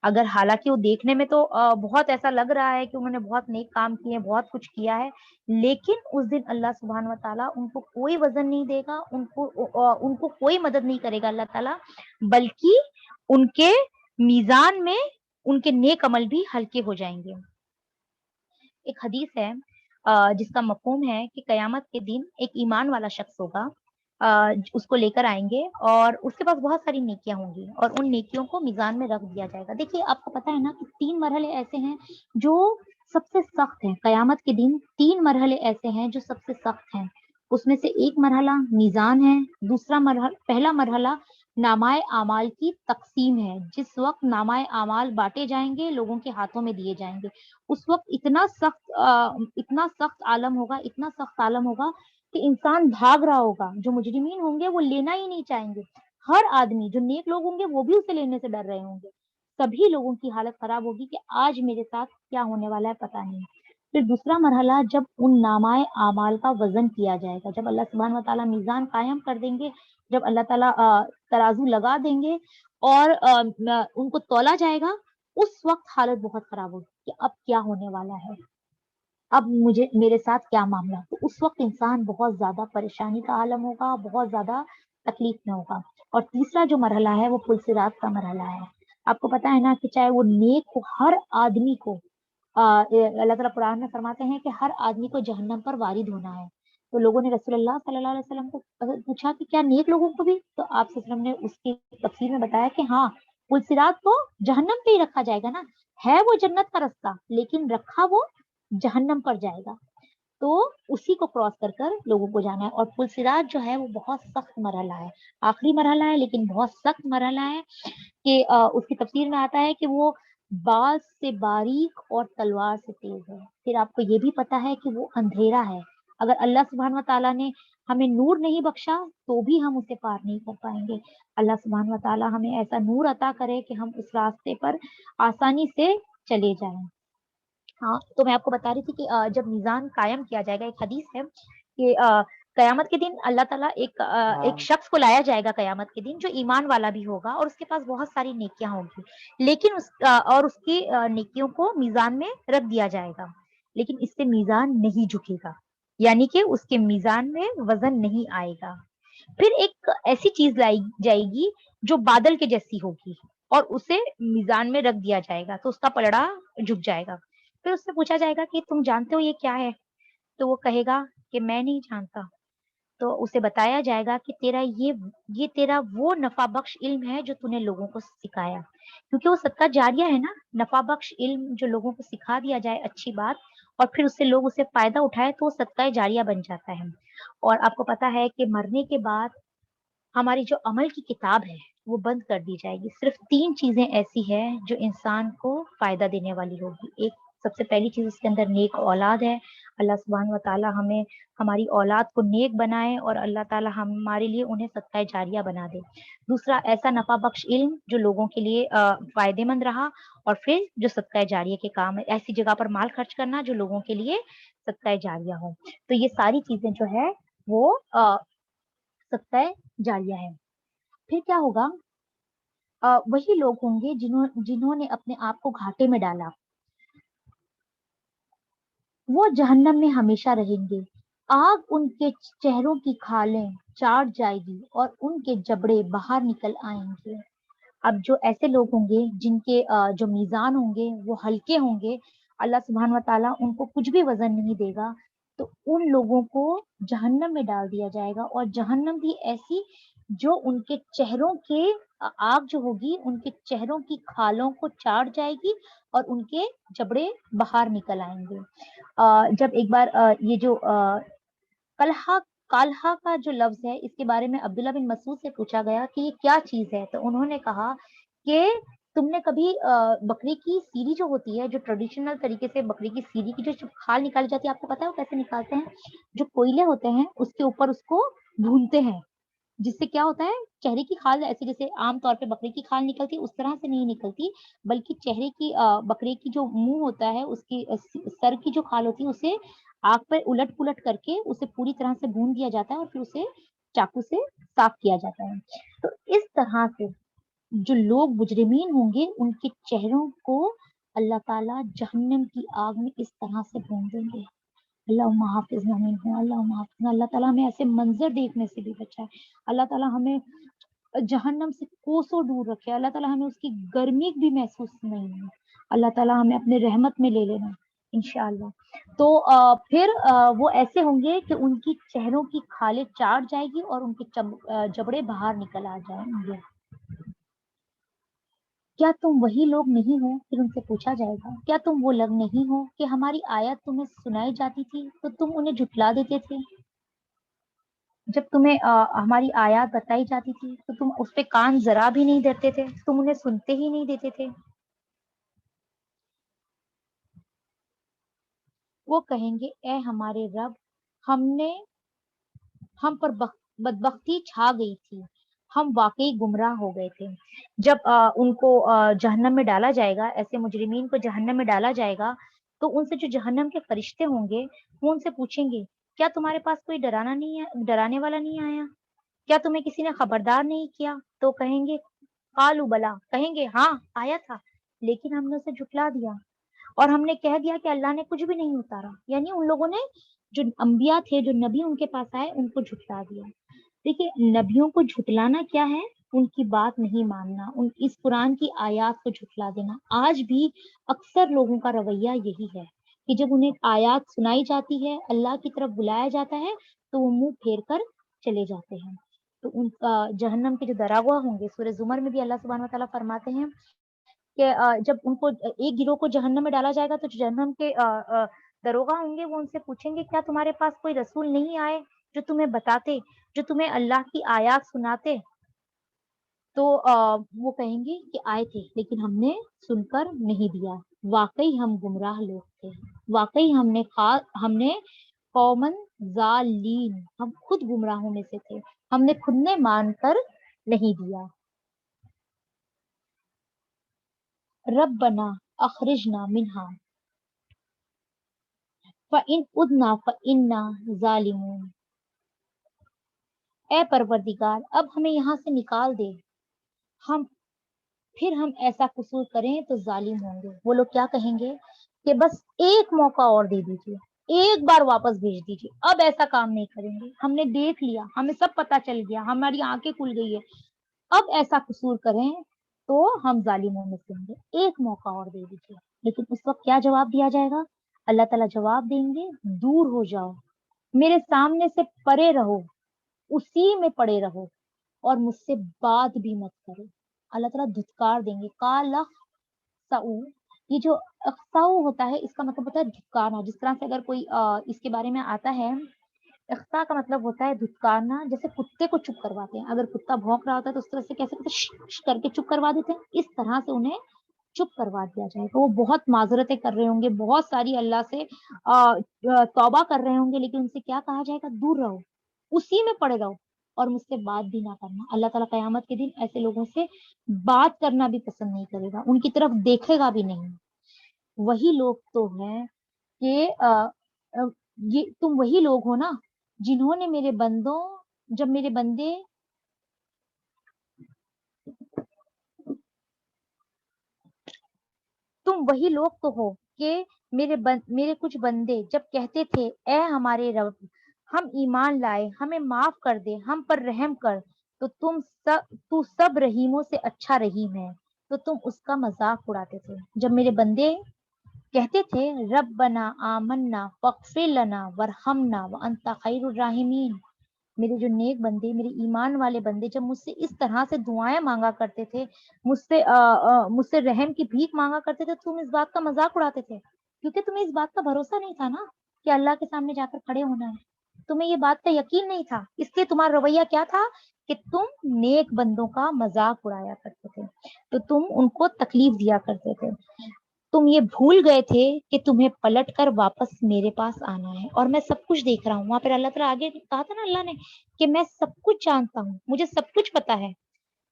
Speaker 3: اگر حالانکہ وہ دیکھنے میں تو بہت ایسا لگ رہا ہے کہ انہوں نے بہت نیک کام کیے, بہت کچھ کیا ہے, لیکن اس دن اللہ سبحانہ و تعالیٰ ان کو کوئی وزن نہیں دے گا, ان کو کوئی مدد نہیں کرے گا اللہ تعالیٰ, بلکہ ان کے میزان میں ان کے نیک عمل بھی ہلکے ہو جائیں گے. ایک حدیث ہے جس کا مفہوم ہے کہ قیامت کے دن ایک ایمان والا شخص ہوگا, اس کو لے کر آئیں گے اور اس کے پاس بہت ساری نیکیاں ہوں گی اور ان نیکیوں کو میزان میں رکھ دیا جائے گا. دیکھیے آپ کو پتا ہے نا کہ 3 مرحلے ایسے ہیں جو سب سے سخت ہیں. قیامت کے دن 3 مرحلے ایسے ہیں جو سب سے سخت ہیں. اس میں سے ایک مرحلہ میزان ہے, پہلا مرحلہ نامۂ اعمال کی تقسیم ہے. جس وقت نامۂ اعمال بانٹے جائیں گے, لوگوں کے ہاتھوں میں دیے جائیں گے, اس وقت اتنا سخت عالم ہوگا کہ انسان بھاگ رہا ہوگا. جو مجرمین ہوں گے وہ لینا ہی نہیں چاہیں گے. ہر آدمی, جو نیک لوگ ہوں گے وہ بھی اسے لینے سے ڈر رہے ہوں گے. سبھی لوگوں کی حالت خراب ہوگی کہ آج میرے ساتھ کیا ہونے والا ہے پتہ نہیں. پھر دوسرا مرحلہ, جب ان نامۂ اعمال کا وزن کیا جائے گا, جب اللہ سبحانہ و تعالیٰ میزان قائم کر دیں گے, جب اللہ تعالیٰ ترازو لگا دیں گے اور ان کو تولا جائے گا, اس وقت حالت بہت خراب ہوگی کہ اب کیا ہونے والا ہے, اب میرے ساتھ کیا معاملہ. تو اس وقت انسان بہت زیادہ پریشانی کا عالم ہوگا, بہت زیادہ تکلیف میں ہوگا. اور تیسرا جو مرحلہ ہے وہ پل صراط کا مرحلہ ہے. آپ کو پتا ہے نا کہ چاہے وہ نیک ہو, ہر آدمی کو اللہ تعالیٰ قرآن میں فرماتے ہیں کہ ہر آدمی کو جہنم پر وارد ہونا ہے. تو لوگوں نے رسول اللہ صلی اللہ علیہ وسلم کو پوچھا کہ کیا نیک لوگوں کو بھی؟ تو آپ صلی اللہ علیہ وسلم نے اس کی تفسیر میں بتایا کہ ہاں, پل صراط کو جہنم پہ ہی رکھا جائے گا نا, ہے وہ جنت کا رستہ لیکن رکھا وہ جہنم پر جائے گا, تو اسی کو کراس کر کر لوگوں کو جانا ہے. اور پل صراط جو ہے وہ بہت سخت مرحلہ ہے, آخری مرحلہ ہے لیکن بہت سخت مرحلہ ہے. کہ اس کی تفسیر میں آتا ہے کہ وہ باز سے باریک اور تلوار سے تیز ہے. پھر آپ کو یہ بھی پتا ہے کہ وہ اندھیرا ہے. اگر اللہ سبحانہ و تعالیٰ نے ہمیں نور نہیں بخشا تو بھی ہم اسے پار نہیں کر پائیں گے. اللہ سبحانہ و تعالیٰ ہمیں ایسا نور عطا کرے کہ ہم اس راستے پر آسانی سے چلے جائیں. ہاں, تو میں آپ کو بتا رہی تھی کہ جب میزان قائم کیا جائے گا, ایک حدیث ہے کہ قیامت کے دن اللہ تعالیٰ ایک شخص کو لایا جائے گا قیامت کے دن جو ایمان والا بھی ہوگا اور اس کے پاس بہت ساری نیکیاں ہوں گی, لیکن اس کی نیکیوں کو میزان میں رکھ دیا جائے گا, لیکن اس سے میزان نہیں جھکے گا, یعنی کہ اس کے میزان میں وزن نہیں آئے گا. پھر ایک ایسی چیز لائی جائے گی جو بادل کے جیسی ہوگی اور اسے میزان میں رکھ دیا جائے گا, تو اس کا پلڑا جھک جائے گا. پھر اس سے پوچھا جائے گا کہ تم جانتے ہو یہ کیا ہے؟ تو وہ کہے گا کہ میں نہیں جانتا. تو اسے بتایا جائے گا کہ یہ تیرا وہ نفع بخش علم ہے جو نے لوگوں کو سکھایا, کیونکہ وہ صدقہ جاریہ ہے نا. نفع بخش علم جو لوگوں کو سکھا دیا جائے اچھی بات, اور پھر اس سے لوگ اسے فائدہ اٹھائے تو وہ صدقہ جاریہ بن جاتا ہے. اور آپ کو پتا ہے کہ مرنے کے بعد ہماری جو عمل کی کتاب ہے وہ بند کر دی جائے گی. صرف 3 چیزیں ایسی ہیں جو انسان کو فائدہ دینے والی ہوگی. ایک سب سے پہلی چیز اس کے اندر نیک اولاد ہے. اللہ سبحانہ و تعالیٰ ہمیں ہماری اولاد کو نیک بنائے اور اللہ تعالیٰ ہمارے لیے انہیں صدقہ جاریہ بنا دے. دوسرا ایسا نفع بخش علم جو لوگوں کے لیے فائدے مند رہا. اور پھر جو صدقہ جاریہ کے کام ہے، ایسی جگہ پر مال خرچ کرنا جو لوگوں کے لیے صدقہ جاریہ ہو. تو یہ ساری چیزیں جو ہے وہ صدقہ جاریہ ہے. پھر کیا ہوگا؟ وہی لوگ ہوں گے جنہوں نے اپنے آپ کو گھاٹے میں ڈالا، وہ جہنم میں ہمیشہ رہیں گے. آگ ان کے چہروں کی کھالیں چاٹ جائے گی اور ان کے جبڑے باہر نکل آئیں گے. اب جو ایسے لوگ ہوں گے جن کے جو میزان ہوں گے وہ ہلکے ہوں گے، اللہ سبحانہ و تعالیٰ ان کو کچھ بھی وزن نہیں دے گا، تو ان لوگوں کو جہنم میں ڈال دیا جائے گا. اور جہنم بھی ایسی جو ان کے چہروں کے آگ جو ہوگی ان کے چہروں کی کھالوں کو چاٹ جائے گی اور ان کے جبڑے باہر نکل آئیں گے. جب ایک بار یہ جو کالہا کا جو لفظ ہے، اس کے بارے میں عبداللہ بن مسعود سے پوچھا گیا کہ یہ کیا چیز ہے، تو انہوں نے کہا کہ تم نے کبھی بکری کی سیری جو ہوتی ہے، جو ٹریڈیشنل طریقے سے بکری کی سیری کی جو کھال نکالی جاتی ہے، آپ کو پتا ہے وہ کیسے نکالتے ہیں؟ جو کوئلے ہوتے ہیں اس کے اوپر اس کو بھونتے ہیں، جس سے کیا ہوتا ہے چہرے کی کھال ایسے جیسے عام طور پہ بکری کی کھال نکلتی اس طرح سے نہیں نکلتی، بلکہ چہرے کی بکری کی جو منہ ہوتا ہے اس کی سر کی جو کھال ہوتی ہے اسے آگ پر الٹ پلٹ کر کے اسے پوری طرح سے بھون دیا جاتا ہے اور پھر اسے چاقو سے صاف کیا جاتا ہے. تو اس طرح سے جو لوگ مجرمین ہوں گے ان کے چہروں کو اللہ تعالیٰ جہنم کی آگ میں اس طرح سے بھون دیں گے. اللہ حافظ اللہ حافظ. اللہ تعالیٰ ہمیں ایسے منظر دیکھنے سے بھی بچائے. اللہ تعالیٰ ہمیں جہنم سے کوسوں دور رکھے. اللہ تعالیٰ ہمیں اس کی گرمی بھی محسوس نہیں ہے. اللہ تعالیٰ ہمیں اپنے رحمت میں لے لینا انشاءاللہ. تو پھر وہ ایسے ہوں گے کہ ان کی چہروں کی کھالیں چاٹ جائے گی اور ان کے جبڑے باہر نکل آ جائیں گے. کیا تم وہی لوگ نہیں ہو؟ پھر ان سے پوچھا جائے گا کیا تم وہ لوگ نہیں ہو کہ ہماری آیت تمہیں سنائی جاتی تھی تو تم انہیں جھٹلا دیتے تھے؟ جب تمہیں ہماری آیات بتائی جاتی تھی تو تم اس پہ کان ذرا بھی نہیں دھرتے تھے، تم انہیں سنتے ہی نہیں دیتے تھے. وہ کہیں گے اے ہمارے رب، ہم پر بدبختی چھا گئی تھی، ہم واقعی گمراہ ہو گئے تھے. جب ان کو جہنم میں ڈالا جائے گا، ایسے مجرمین کو جہنم میں ڈالا جائے گا، تو ان سے جو جہنم کے فرشتے ہوں گے وہ ان سے پوچھیں گے کیا تمہارے پاس کوئی ڈرانے والا نہیں آیا؟ کیا تمہیں کسی نے خبردار نہیں کیا؟ تو کہیں گے قالوا بلا، کہیں گے ہاں آیا تھا لیکن ہم نے اسے جھٹلا دیا اور ہم نے کہہ دیا کہ اللہ نے کچھ بھی نہیں اتارا. یعنی ان لوگوں نے جو انبیاء تھے، جو نبی ان کے پاس آئے، ان کو جھٹلا دیا. دیکھیے نبیوں کو جھٹلانا کیا ہے؟ ان کی بات نہیں ماننا، اس قرآن کی آیات کو جھٹلا دینا. آج بھی اکثر لوگوں کا رویہ یہی ہے کہ جب انہیں آیات سنائی جاتی ہے، اللہ کی طرف بلایا جاتا ہے تو وہ منہ پھیر کر چلے جاتے ہیں. تو ان جہنم کے جو دراغوا ہوں گے، سورہ زمر میں بھی اللہ سبحانہ و تعالیٰ فرماتے ہیں کہ جب ان کو ایک گروہ کو جہنم میں ڈالا جائے گا تو جہنم کے دروغہ ہوں گے، وہ ان سے پوچھیں گے کیا تمہارے پاس کوئی رسول نہیں آئے جو تمہیں بتاتے، جو تمہیں اللہ کی آیات سناتے؟ تو وہ کہیں گے کہ آئے تھے لیکن ہم نے سن کر نہیں دیا، واقعی ہم گمراہ لوگ تھے، واقعی ہم نے قومن ظالین، ہم خود گمراہوں میں سے تھے، ہم نے خود نے مان کر نہیں دیا. ربنا اخرجنا منہا فَإِنْ عُدْنَا فَإِنَّا ظَالِمُونَ. اے پروردگار اب ہمیں یہاں سے نکال دے، پھر ہم ایسا قصور کریں تو ظالم ہوں گے. وہ لوگ کیا کہیں گے کہ بس ایک موقع اور دے دیجیے، ایک بار واپس بھیج دیجیے، اب ایسا کام نہیں کریں گے، ہم نے دیکھ لیا، ہمیں سب پتا چل گیا، ہماری آنکھیں کھل گئی ہے، اب ایسا قصور کریں تو ہم ظالموں میں سے ہوں گے، ایک موقع اور دے دیجیے. لیکن اس وقت کیا جواب دیا جائے گا؟ اللہ تعالیٰ جواب دیں گے دور ہو جاؤ، میرے سامنے سے پرے رہو، اسی میں پڑے رہو اور مجھ سے بات بھی مت کرو. اللہ تعالیٰ دھتکار دیں گے. کالخ سعو، یہ جو اخساؤ ہوتا ہے اس کا مطلب ہوتا ہے دھتکارنا. جس طرح سے اگر کوئی اس کے بارے میں آتا ہے، اخسا کا مطلب ہوتا ہے دھتکارنا، جیسے کتے کو چپ کرواتے ہیں، اگر کتا بھونک رہا ہوتا ہے تو اس طرح سے کیسے کر کے چپ کروا دیتے ہیں، اس طرح سے انہیں چپ کروا دیا جائے گا. وہ بہت معذرتیں کر رہے ہوں گے, بہت ساری اللہ سے توبہ کر رہے ہوں گے, لیکن ان سے کیا کہا جائے گا؟ دور رہو, اسی میں پڑے رہو, اور مجھ سے بات بھی نہ کرنا. اللہ تعالیٰ قیامت کے دن ایسے لوگوں سے بات کرنا بھی پسند نہیں کرے گا, ان کی طرف دیکھے گا بھی نہیں. وہی لوگ تو ہیں کہ یہ تم وہی لوگ ہو نا جنہوں نے میرے بندوں, جب میرے بندے تم وہی لوگ تو ہو کہ میرے کچھ بندے جب کہتے تھے اے ہمارے رب ہم ایمان لائے, ہمیں معاف کر دے, ہم پر رحم کر, تو سب رحیموں سے اچھا رحیم ہے, تو تم اس کا مذاق اڑاتے تھے. جب میرے بندے کہتے تھے ربنا آمنا فاغفر لنا ورحمنا وانت خیر الراحمین, میرے جو نیک بندے, میرے ایمان والے بندے جب مجھ سے اس طرح سے دعائیں مانگا کرتے تھے, مجھ سے رحم کی بھیک مانگا کرتے تھے, تم اس بات کا مذاق اڑاتے تھے, کیونکہ تمہیں اس بات کا بھروسہ نہیں تھا نا کہ اللہ کے سامنے جا کر کھڑے ہونا ہے. تمہیں یہ بات کا یقین نہیں تھا, اس لیے تمہارا رویہ کیا تھا کہ تم نیک بندوں کا مذاق اڑایا کرتے تھے, تو تم ان کو تکلیف دیا کرتے تھے. تم یہ بھول گئے تھے کہ تمہیں پلٹ کر واپس میرے پاس آنا ہے, اور میں سب کچھ دیکھ رہا ہوں. وہاں پھر اللہ تعالیٰ آگے کہا تھا نا اللہ نے کہ میں سب کچھ جانتا ہوں, مجھے سب کچھ پتا ہے.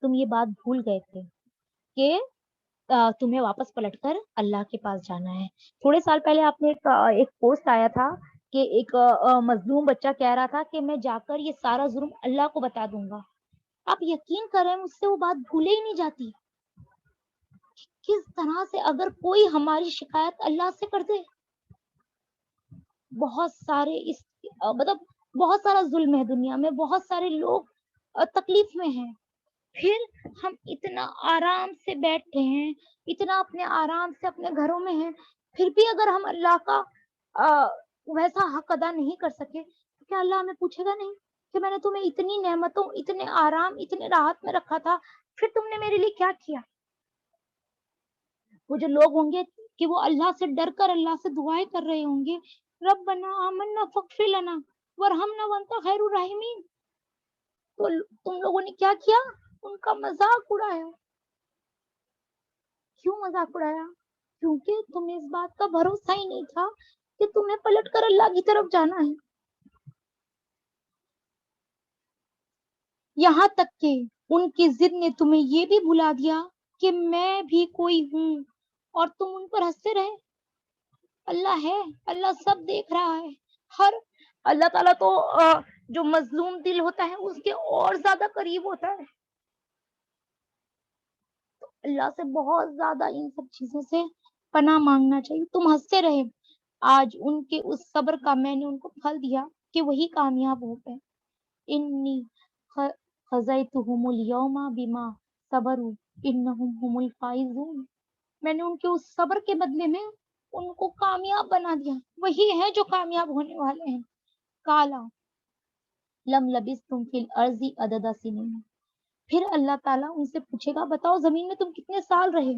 Speaker 3: تم یہ بات بھول گئے تھے کہ تمہیں واپس پلٹ کر اللہ کے پاس جانا ہے. تھوڑے سال پہلے آپ نے ایک پوسٹ آیا تھا کہ ایک مظلوم بچہ کہہ رہا تھا کہ میں جا کر یہ سارا ظلم اللہ کو بتا دوں گا. آپ یقین کریں مجھ سے وہ بات بھولے ہی نہیں جاتی. کس طرح سے اگر کوئی ہماری شکایت اللہ سے کر دے, بہت سارے مطلب بہت سارا ظلم ہے دنیا میں, بہت سارے لوگ تکلیف میں ہیں, پھر ہم اتنا آرام سے بیٹھے ہیں, اتنا اپنے آرام سے اپنے گھروں میں ہیں, پھر بھی اگر ہم اللہ کا ویسا حق ادا نہیں کر سکے تو کیا اللہ ہمیں پوچھے گا نہیں کہ میں نے تمہیں اتنی نعمتوں, اتنے آرام, اتنے راحت میں رکھا تھا, پھر تم نے میرے لیے کیا کیا؟ وہ جو لوگ ہوں گے کہ وہ اللہ سے ڈر کر اللہ سے دعائیں کر رہے ہوں گے ربنا آمنا فاغفر لنا ورحمنا وانت خیر الراحمین, تو تم لوگوں نے کیا کیا؟ ان کا مذاق اڑایا. کیوں مذاق اڑایا؟ کیونکہ تمہیں اس بات کا بھروسہ ہی نہیں تھا کہ تمہیں پلٹ کر اللہ کی طرف جانا ہے. یہاں تک کہ ان کی ضد نے تمہیں یہ بھی بھلا دیا کہ میں بھی کوئی ہوں, اور تم ان پر ہنستے رہے. اللہ ہے, اللہ سب دیکھ رہا ہے. اللہ تعالیٰ تو جو مظلوم دل ہوتا ہے اس کے اور زیادہ قریب ہوتا ہے. تو اللہ سے بہت زیادہ ان سب چیزوں سے پناہ مانگنا چاہیے. تم ہنستے رہے, آج ان کے اس صبر کا میں نے ان کو پھل دیا کہ وہی کامیاب ہو گئے. انی خزیتہم الیوم بما صبروا انہم هم الفائزون, میں نے ان کے اس صبر کے بدلے میں ان کو کامیاب بنا دیا, وہی ہے جو کامیاب ہونے والے ہیں. کالا لم لبثتم فی الارض عدد سنین, پھر اللہ تعالیٰ ان سے پوچھے گا بتاؤ زمین میں تم کتنے سال رہے.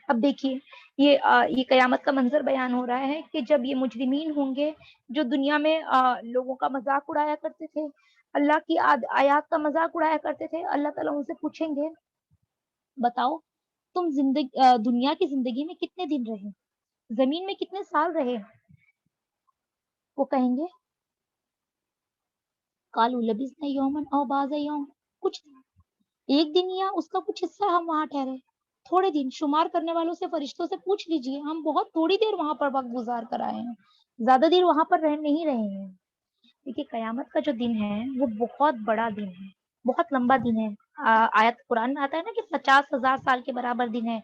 Speaker 3: اب دیکھیے یہ قیامت کا منظر بیان ہو رہا ہے کہ جب یہ مجرمین ہوں گے جو دنیا میں لوگوں کا مذاق اڑایا کرتے تھے, اللہ کی آیات کا مذاق اڑایا کرتے تھے, اللہ تعالیٰ ان سے پوچھیں گے بتاؤ تم دنیا کی زندگی میں کتنے دن رہے, زمین میں کتنے سال رہے. وہ کہیں گے قالوا لبثنا یوما او بعض یوم, کچھ ایک دن یا اس کا کچھ حصہ ہم وہاں ٹھہرے, تھوڑے دن. شمار کرنے والوں سے, فرشتوں سے پوچھ لیجئے, ہم بہت تھوڑی دیر وہاں پر وقت گزار کر آئے ہیں, زیادہ دیر وہاں پر نہیں رہے ہیں. دیکھیے قیامت کا جو دن ہے وہ بہت بڑا دن ہے, بہت لمبا دن ہے. آیت قرآن میں آتا ہے نا کہ 50,000 سال کے برابر دن ہے.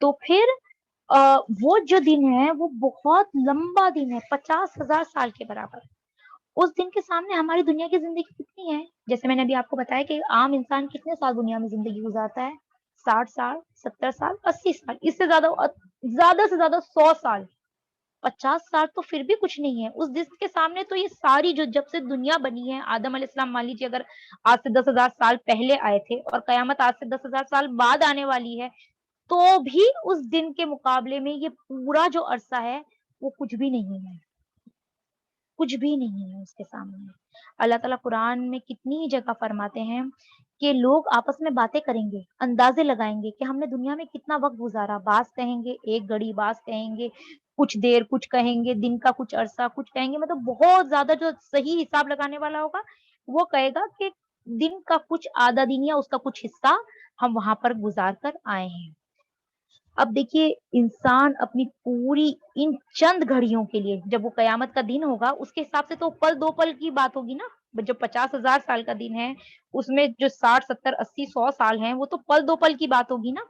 Speaker 3: تو پھر وہ جو دن ہے وہ بہت لمبا دن ہے, 50,000 سال کے برابر. اس دن کے سامنے ہماری دنیا کی زندگی کتنی ہے؟ جیسے میں نے ابھی آپ کو بتایا کہ عام انسان کتنے سال دنیا میں زندگی گزارتا ہے, 60 سال, 70 سال, 80 سال, اس سے زیادہ سے زیادہ 100 سال. 50 سال تو پھر بھی کچھ نہیں ہے اس دن کے سامنے. تو یہ ساری جو جب سے دنیا بنی ہے, آدم علیہ السلام مان لیجیے اگر آج سے 10,000 سال پہلے آئے تھے, اور قیامت آج سے 10,000 سال بعد آنے والی ہے, تو بھی اس دن کے مقابلے میں یہ پورا جو عرصہ ہے وہ کچھ بھی نہیں ہے, کچھ بھی نہیں ہے اس کے سامنے. اللہ تعالیٰ قرآن میں کتنی ہی جگہ فرماتے ہیں کہ لوگ آپس میں باتیں کریں گے، اندازے لگائیں گے کہ ہم نے دنیا میں کتنا وقت گزارا. بعض کہیں گے 1 گھڑی، بعض کہیں گے کچھ دیر، کچھ کہیں گے دن کا کچھ عرصہ، کچھ کہیں گے مطلب بہت زیادہ. جو صحیح حساب لگانے والا ہوگا وہ کہے گا کہ دن کا کچھ آدھا دن یا اس کا کچھ حصہ ہم وہاں پر گزار کر آئے ہیں. اب دیکھیے انسان اپنی پوری ان چند گھڑیوں کے لیے، جب وہ قیامت کا دن ہوگا اس کے حساب سے تو پل 2 پل کی بات ہوگی نا. جو 50,000 سال کا دن ہے اس میں جو 60 70 80 100 سال ہیں وہ تو پل 2 پل کی بات ہوگی نا.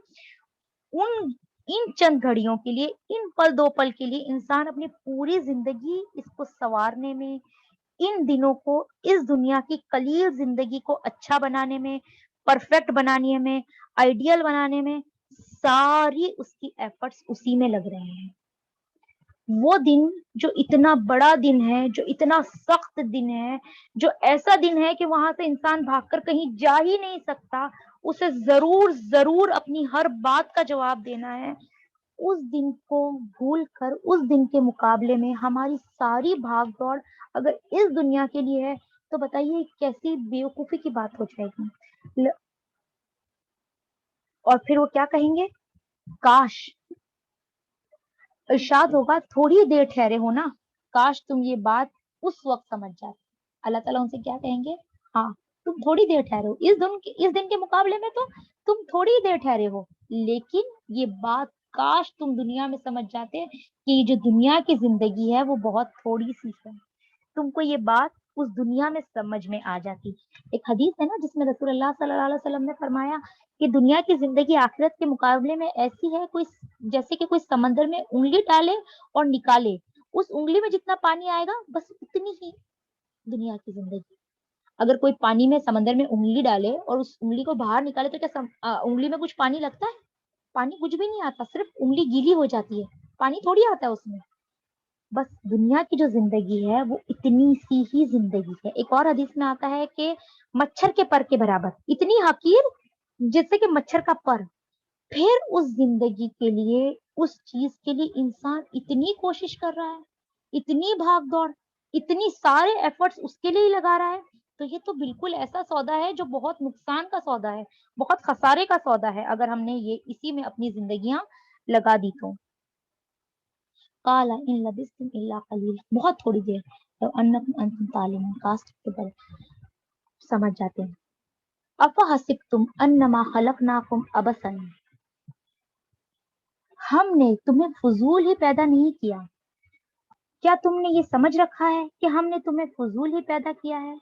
Speaker 3: ان ان چند گھڑیوں کے لیے، ان پل 2 پل کے لیے انسان اپنی پوری زندگی اس کو سنوارنے میں، ان دنوں کو اس دنیا کی قلیل زندگی کو اچھا بنانے میں، پرفیکٹ بنانے میں، آئیڈیل بنانے میں ساری اس کی ایفرٹس اسی میں لگ رہے ہیں. وہ دن جو اتنا بڑا دن ہے، جو اتنا سخت دن ہے، جو ایسا دن ہے کہ وہاں سے انسان بھاگ کر کہیں جا ہی نہیں سکتا، اسے ضرور ضرور اپنی ہر بات کا جواب دینا ہے. اس دن کو بھول کر اس دن کے مقابلے میں ہماری ساری بھاگ دوڑ اگر اس دنیا کے لیے ہے تو بتائیے کیسی بیوقوفی کی بات ہو جائے گی. اور پھر وہ کیا کہیں گے؟ کاش، ارشاد ہوگا تھوڑی دیر ٹھہرے ہو نا، کاش تم یہ بات اس وقت سمجھ جاتے. اللہ تعالیٰ ان سے کیا کہیں گے؟ ہاں تم تھوڑی دیر ٹھہرے ہو، اس دن کے مقابلے میں تو تم تھوڑی دیر ٹھہرے ہو، لیکن یہ بات کاش تم دنیا میں سمجھ جاتے کہ یہ جو دنیا کی زندگی ہے وہ بہت تھوڑی سی ہے. تم کو یہ بات اس دنیا میں سمجھ میں آ جاتی. ایک حدیث ہے نا جس میں رسول اللہ صلی اللہ علیہ وسلم نے فرمایا کہ دنیا کی زندگی آخرت کے مقابلے میں ایسی ہے کوئی جیسے کہ کوئی سمندر میں انگلی ڈالے اور نکالے، اس انگلی میں جتنا پانی آئے گا بس اتنی ہی دنیا کی زندگی. اگر کوئی پانی میں سمندر میں انگلی ڈالے اور اس انگلی کو باہر نکالے تو کیا انگلی میں کچھ پانی لگتا ہے؟ پانی کچھ بھی نہیں آتا، صرف انگلی گیلی ہو جاتی ہے، پانی تھوڑی آتا ہے اس میں. بس دنیا کی جو زندگی ہے وہ اتنی سی ہی زندگی ہے. ایک اور حدیث میں آتا ہے کہ مچھر کے پر کے برابر، اتنی حقیر جیسے کہ مچھر کا پر. پھر اس زندگی کے لیے، اس چیز کے لیے انسان اتنی کوشش کر رہا ہے، اتنی بھاگ دوڑ، اتنی سارے ایفرٹس اس کے لیے ہی لگا رہا ہے. تو یہ تو بالکل ایسا سودا ہے جو بہت نقصان کا سودا ہے، بہت خسارے کا سودا ہے اگر ہم نے یہ اسی میں اپنی زندگیاں لگا دی تو. قال ان لبثتم الا قلیلا، بہت تھوڑی دیر. لو انکم انتم تعلمون، کاش کے بل سمجھ جاتے ہیں. افحسبتم انما خلقناکم عبثا، ہم نے تمہیں فضول ہی پیدا نہیں کیا. کیا تم نے یہ سمجھ رکھا ہے کہ ہم نے تمہیں فضول ہی پیدا کیا ہے؟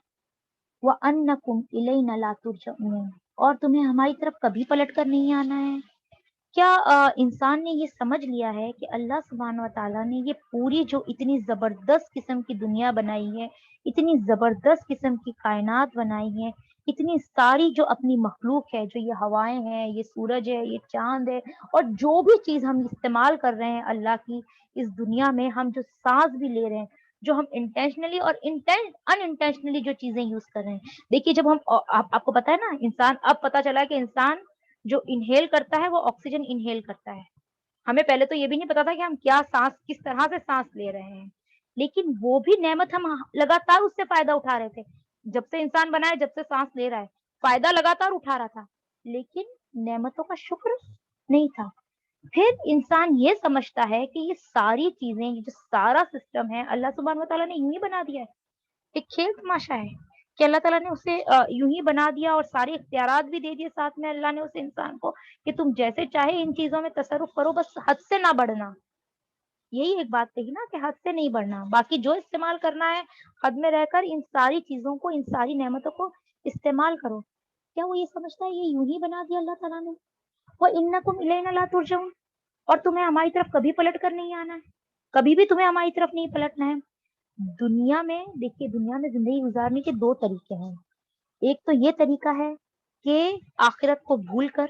Speaker 3: وَأَنَّكُمْ إِلَيْنَا لَا تُرْجَعُونَ، اور تمہیں ہماری طرف کبھی پلٹ کر نہیں آنا ہے. کیا انسان نے یہ سمجھ لیا ہے کہ اللہ سبحانہ و تعالیٰ نے یہ پوری جو اتنی زبردست قسم کی دنیا بنائی ہے، اتنی زبردست قسم کی کائنات بنائی ہے، اتنی ساری جو اپنی مخلوق ہے، جو یہ ہوائیں ہیں، یہ سورج ہے، یہ چاند ہے، اور جو بھی چیز ہم استعمال کر رہے ہیں اللہ کی اس دنیا میں، ہم جو سانس بھی لے رہے ہیں، جو ہم انٹینشنلی اور ان انٹینشنلی جو چیزیں یوز کر رہے ہیں. دیکھیے جب ہم آپ کو پتا ہے نا، انسان اب پتا چلا کہ انسان جو انہیل کرتا ہے وہ آکسیجن انہیل کرتا ہے. ہمیں پہلے تو یہ بھی نہیں پتا تھا کہ ہم کیا سانس، کس طرح سے سانس لے رہے ہیں، لیکن وہ بھی نعمت ہم لگاتار اس سے فائدہ اٹھا رہے تھے. جب سے انسان بنا ہے، جب سے سانس لے رہا ہے، فائدہ لگاتار اٹھا رہا تھا، لیکن نعمتوں کا شکر نہیں تھا. پھر انسان یہ سمجھتا ہے کہ یہ ساری چیزیں، یہ جو سارا سسٹم ہے اللہ سبحانہ و تعالیٰ نے یوں ہی بنا دیا ہے، ایک کھیل تماشا ہے کہ اللہ تعالیٰ نے اسے یوں ہی بنا دیا اور سارے اختیارات بھی دے دیے ساتھ میں اللہ نے اس انسان کو کہ تم جیسے چاہے ان چیزوں میں تصرف کرو، بس حد سے نہ بڑھنا. یہی ایک بات کہی نا کہ حد سے نہیں بڑھنا، باقی جو استعمال کرنا ہے حد میں رہ کر ان ساری چیزوں کو، ان ساری نعمتوں کو استعمال کرو. کیا وہ یہ سمجھتا ہے یہ یوں ہی بنا دیا اللہ تعالیٰ نے؟ وَإِنَّكُمْ إِلَيْنَا لَا تُرْجَعُونَ، اور تمہیں ہماری طرف کبھی پلٹ کر نہیں آنا ہے، کبھی بھی تمہیں ہماری طرف نہیں پلٹنا ہے. دنیا میں دیکھیے، دنیا میں زندگی گزارنے کے 2 طریقے ہیں. ایک تو یہ طریقہ ہے کہ آخرت کو بھول کر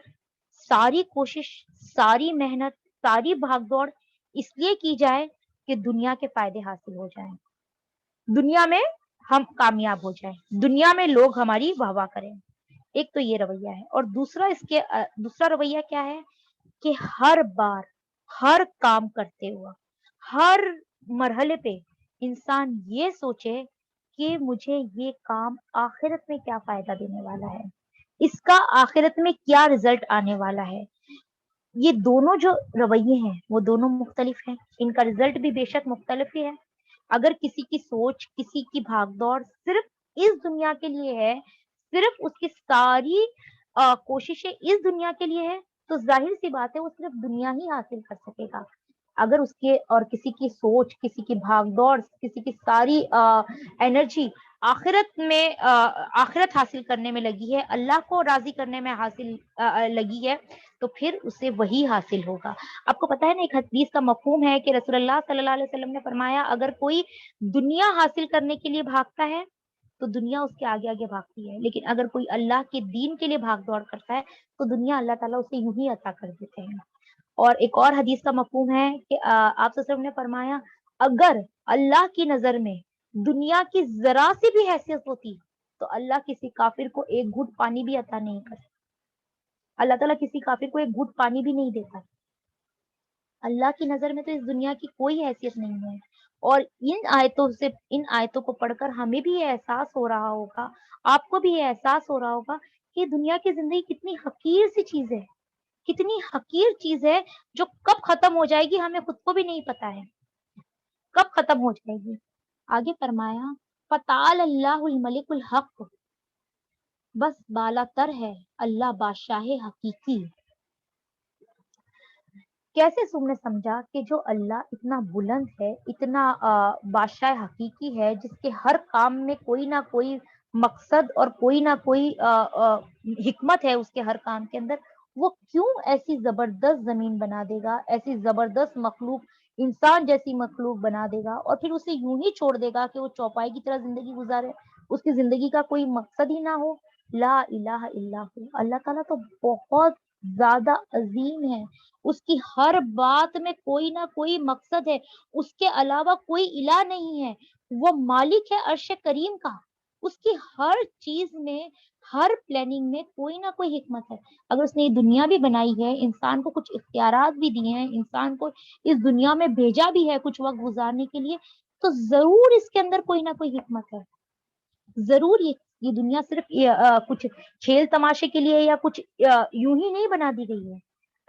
Speaker 3: ساری کوشش، ساری محنت، ساری بھاگ دوڑ اس لیے کی جائے کہ دنیا کے فائدے حاصل ہو جائیں، دنیا میں ہم کامیاب ہو جائیں، دنیا میں لوگ ہماری واہ واہ کریں. ایک تو یہ رویہ ہے. اور دوسرا رویہ کیا ہے کہ ہر بار، ہر کام کرتے ہوا، ہر مرحلے پہ انسان یہ سوچے کہ مجھے یہ کام آخرت میں کیا فائدہ دینے والا ہے، اس کا آخرت میں کیا رزلٹ آنے والا ہے. یہ دونوں جو رویے ہیں وہ دونوں مختلف ہیں، ان کا رزلٹ بھی بے شک مختلف ہی ہے. اگر کسی کی سوچ، کسی کی بھاگ دوڑ صرف اس دنیا کے لیے ہے، صرف اس کی ساری کوششیں اس دنیا کے لیے ہے، تو ظاہر سی بات ہے وہ صرف دنیا ہی حاصل کر سکے گا. اگر اس کے اور کسی کی سوچ، کسی کی بھاگ دوڑ، کسی کی ساری انرجی آخرت میں آخرت حاصل کرنے میں لگی ہے، اللہ کو راضی کرنے میں حاصل لگی ہے، تو پھر اسے وہی حاصل ہوگا. آپ کو پتا ہے نا، ایک حدیث کا مفہوم ہے کہ رسول اللہ صلی اللہ علیہ وسلم نے فرمایا، اگر کوئی دنیا حاصل کرنے کے لیے بھاگتا ہے تو دنیا اس کے آگے آگے بھاگتی ہے، لیکن اگر کوئی اللہ کے دین کے لیے بھاگ دوڑ کرتا ہے تو دنیا اللہ تعالیٰ اسے یوں ہی عطا کر دیتے ہیں. اور ایک اور حدیث کا مفہوم ہے کہ آپ صلی اللہ علیہ وسلم نے فرمایا، اگر اللہ کی نظر میں دنیا کی ذرا سی بھی حیثیت ہوتی تو اللہ کسی کافر کو ایک گھٹ پانی بھی عطا نہیں کرتا. اللہ تعالیٰ کسی کافر کو ایک گھٹ پانی بھی نہیں دیتا. اللہ کی نظر میں تو اس دنیا کی کوئی حیثیت نہیں ہے. اور ان آیتوں کو پڑھ کر ہمیں بھی یہ احساس ہو رہا ہوگا، آپ کو بھی یہ احساس ہو رہا ہوگا کہ دنیا کی زندگی کتنی حقیر سی چیز ہے، کتنی حقیر چیز ہے جو کب ختم ہو جائے گی ہمیں خود کو بھی نہیں پتا ہے کب ختم ہو جائے گی. آگے فرمایا، فتعال اللہ الملک الحق، بس بالا تر ہے اللہ بادشاہ حقیقی. کیسے تم نے سمجھا کہ جو اللہ اتنا بلند ہے، اتنا بادشاہ حقیقی ہے، جس کے ہر کام میں کوئی نہ کوئی مقصد اور کوئی نہ کوئی حکمت ہے اس کے ہر کام کے اندر، وہ کیوں ایسی زبردست زمین بنا دے گا، ایسی زبردست مخلوق، انسان جیسی مخلوق بنا دے گا، اور پھر اسے یوں ہی چھوڑ دے گا کہ وہ چوپائی کی طرح زندگی گزارے، اس کی زندگی کا کوئی مقصد ہی نہ ہو. لا الہ الا ہو، اللہ تعالیٰ تو بہت زیادہ عظیم ہے، اس کی ہر بات میں کوئی نہ کوئی مقصد ہے، اس کے علاوہ کوئی الہ نہیں ہے، وہ مالک ہے عرش کریم کا، اس کی ہر چیز میں، ہر پلاننگ میں کوئی نہ کوئی حکمت ہے. اگر اس نے یہ دنیا بھی بنائی ہے، انسان کو کچھ اختیارات بھی دیے ہیں، انسان کو اس دنیا میں بھیجا بھی ہے کچھ وقت گزارنے کے لیے، تو ضرور اس کے اندر کوئی نہ کوئی حکمت ہے. ضرور یہ دنیا صرف کچھ کھیل تماشے کے لیے یا کچھ یوں ہی نہیں بنا دی گئی ہے.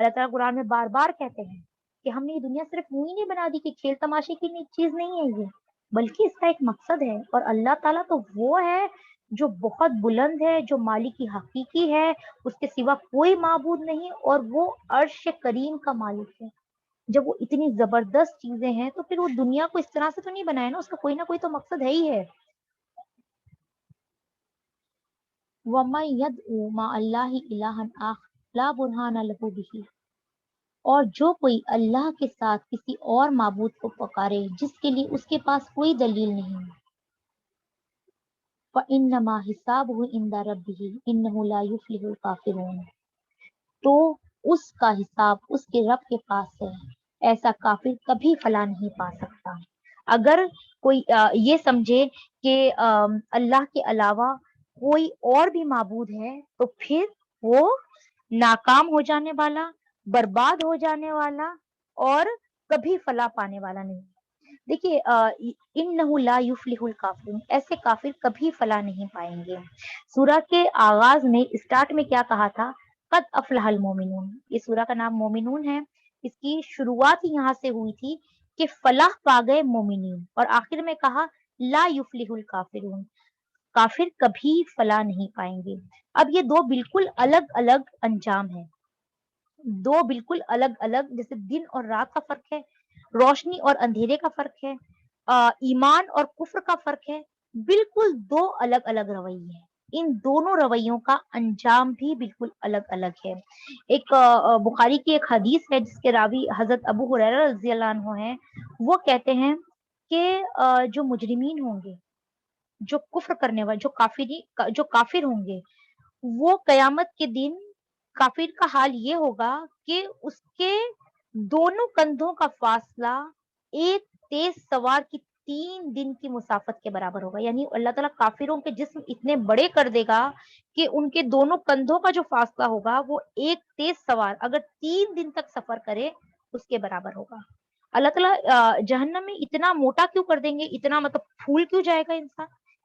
Speaker 3: اللہ تعالیٰ قرآن میں بار بار کہتے ہیں کہ ہم نے یہ دنیا صرف یوں ہی نہیں بنا دی کہ کھیل تماشے کی چیز نہیں ہے یہ، بلکہ اس کا ایک مقصد ہے. اور اللہ تعالیٰ تو وہ ہے جو بہت بلند ہے، جو مالک حقیقی ہے، اس کے سوا کوئی معبود نہیں، اور وہ عرش کریم کا مالک ہے. جب وہ اتنی زبردست چیزیں ہیں تو پھر وہ دنیا کو اس طرح سے تو نہیں بنایا نا، اس کا کوئی نہ کوئی تو مقصد ہے ہی ہے. وَمَن يَدْعُ مَعَ اللَّهِ إِلَٰهًا آخَرَ لَا بُرْهَانَ لَهُ بِهِ، اور جو کوئی اللہ کے ساتھ کسی اور معبود کو پکارے جس کے لیے اس کے پاس کوئی دلیل نہیں، فَإِنَّمَا حِسَابُهُ عِندَ رَبِّهِ إِنَّهُ لَا يُفْلِحُ الْكَافِرُونَ، تو اس کا حساب اس کے رب کے پاس ہے، ایسا کافر کبھی فلاح نہیں پا سکتا. اگر کوئی یہ سمجھے کہ اللہ کے علاوہ کوئی اور بھی معبود ہے تو پھر وہ ناکام ہو جانے والا، برباد ہو جانے والا، اور کبھی فلاح پانے والا نہیں. دیکھیے، انہ لا یفلح الکافرون، ایسے کافر کبھی فلاح نہیں پائیں گے. سورہ کے آغاز میں اسٹارٹ میں کیا کہا تھا؟ قد افلح المومنون. یہ سورہ کا نام مومنون ہے، اس کی شروعات ہی یہاں سے ہوئی تھی کہ فلاح پا گئے مومنین، اور آخر میں کہا لا یفلح الکافرون، کافر کبھی فلاح نہیں پائیں گے. اب یہ دو بالکل الگ الگ انجام ہیں، دو بالکل الگ الگ، جیسے دن اور رات کا فرق ہے، روشنی اور اندھیرے کا فرق ہے، ایمان اور کفر کا فرق ہے، بالکل دو الگ الگ رویے ہیں. ان دونوں رویوں کا انجام بھی بالکل الگ الگ ہے. ایک بخاری کی ایک حدیث ہے جس کے راوی حضرت ابو ہریرہ رضی اللہ عنہ ہیں، وہ کہتے ہیں کہ جو مجرمین ہوں گے، جو کفر کرنے والے، جو کافر ہوں گے، وہ قیامت کے دن کافر کا حال یہ ہوگا کہ اس کے دونوں کندھوں کا فاصلہ ایک تیز سوار کی 3 دن کی مسافت کے برابر ہوگا. یعنی اللہ تعالیٰ کافروں کے جسم اتنے بڑے کر دے گا کہ ان کے دونوں کندھوں کا جو فاصلہ ہوگا وہ ایک تیز سوار اگر 3 دن تک سفر کرے اس کے برابر ہوگا. اللہ تعالیٰ جہنم میں اتنا موٹا کیوں کر دیں گے، اتنا مطلب پھول کیوں جائے گا انسان،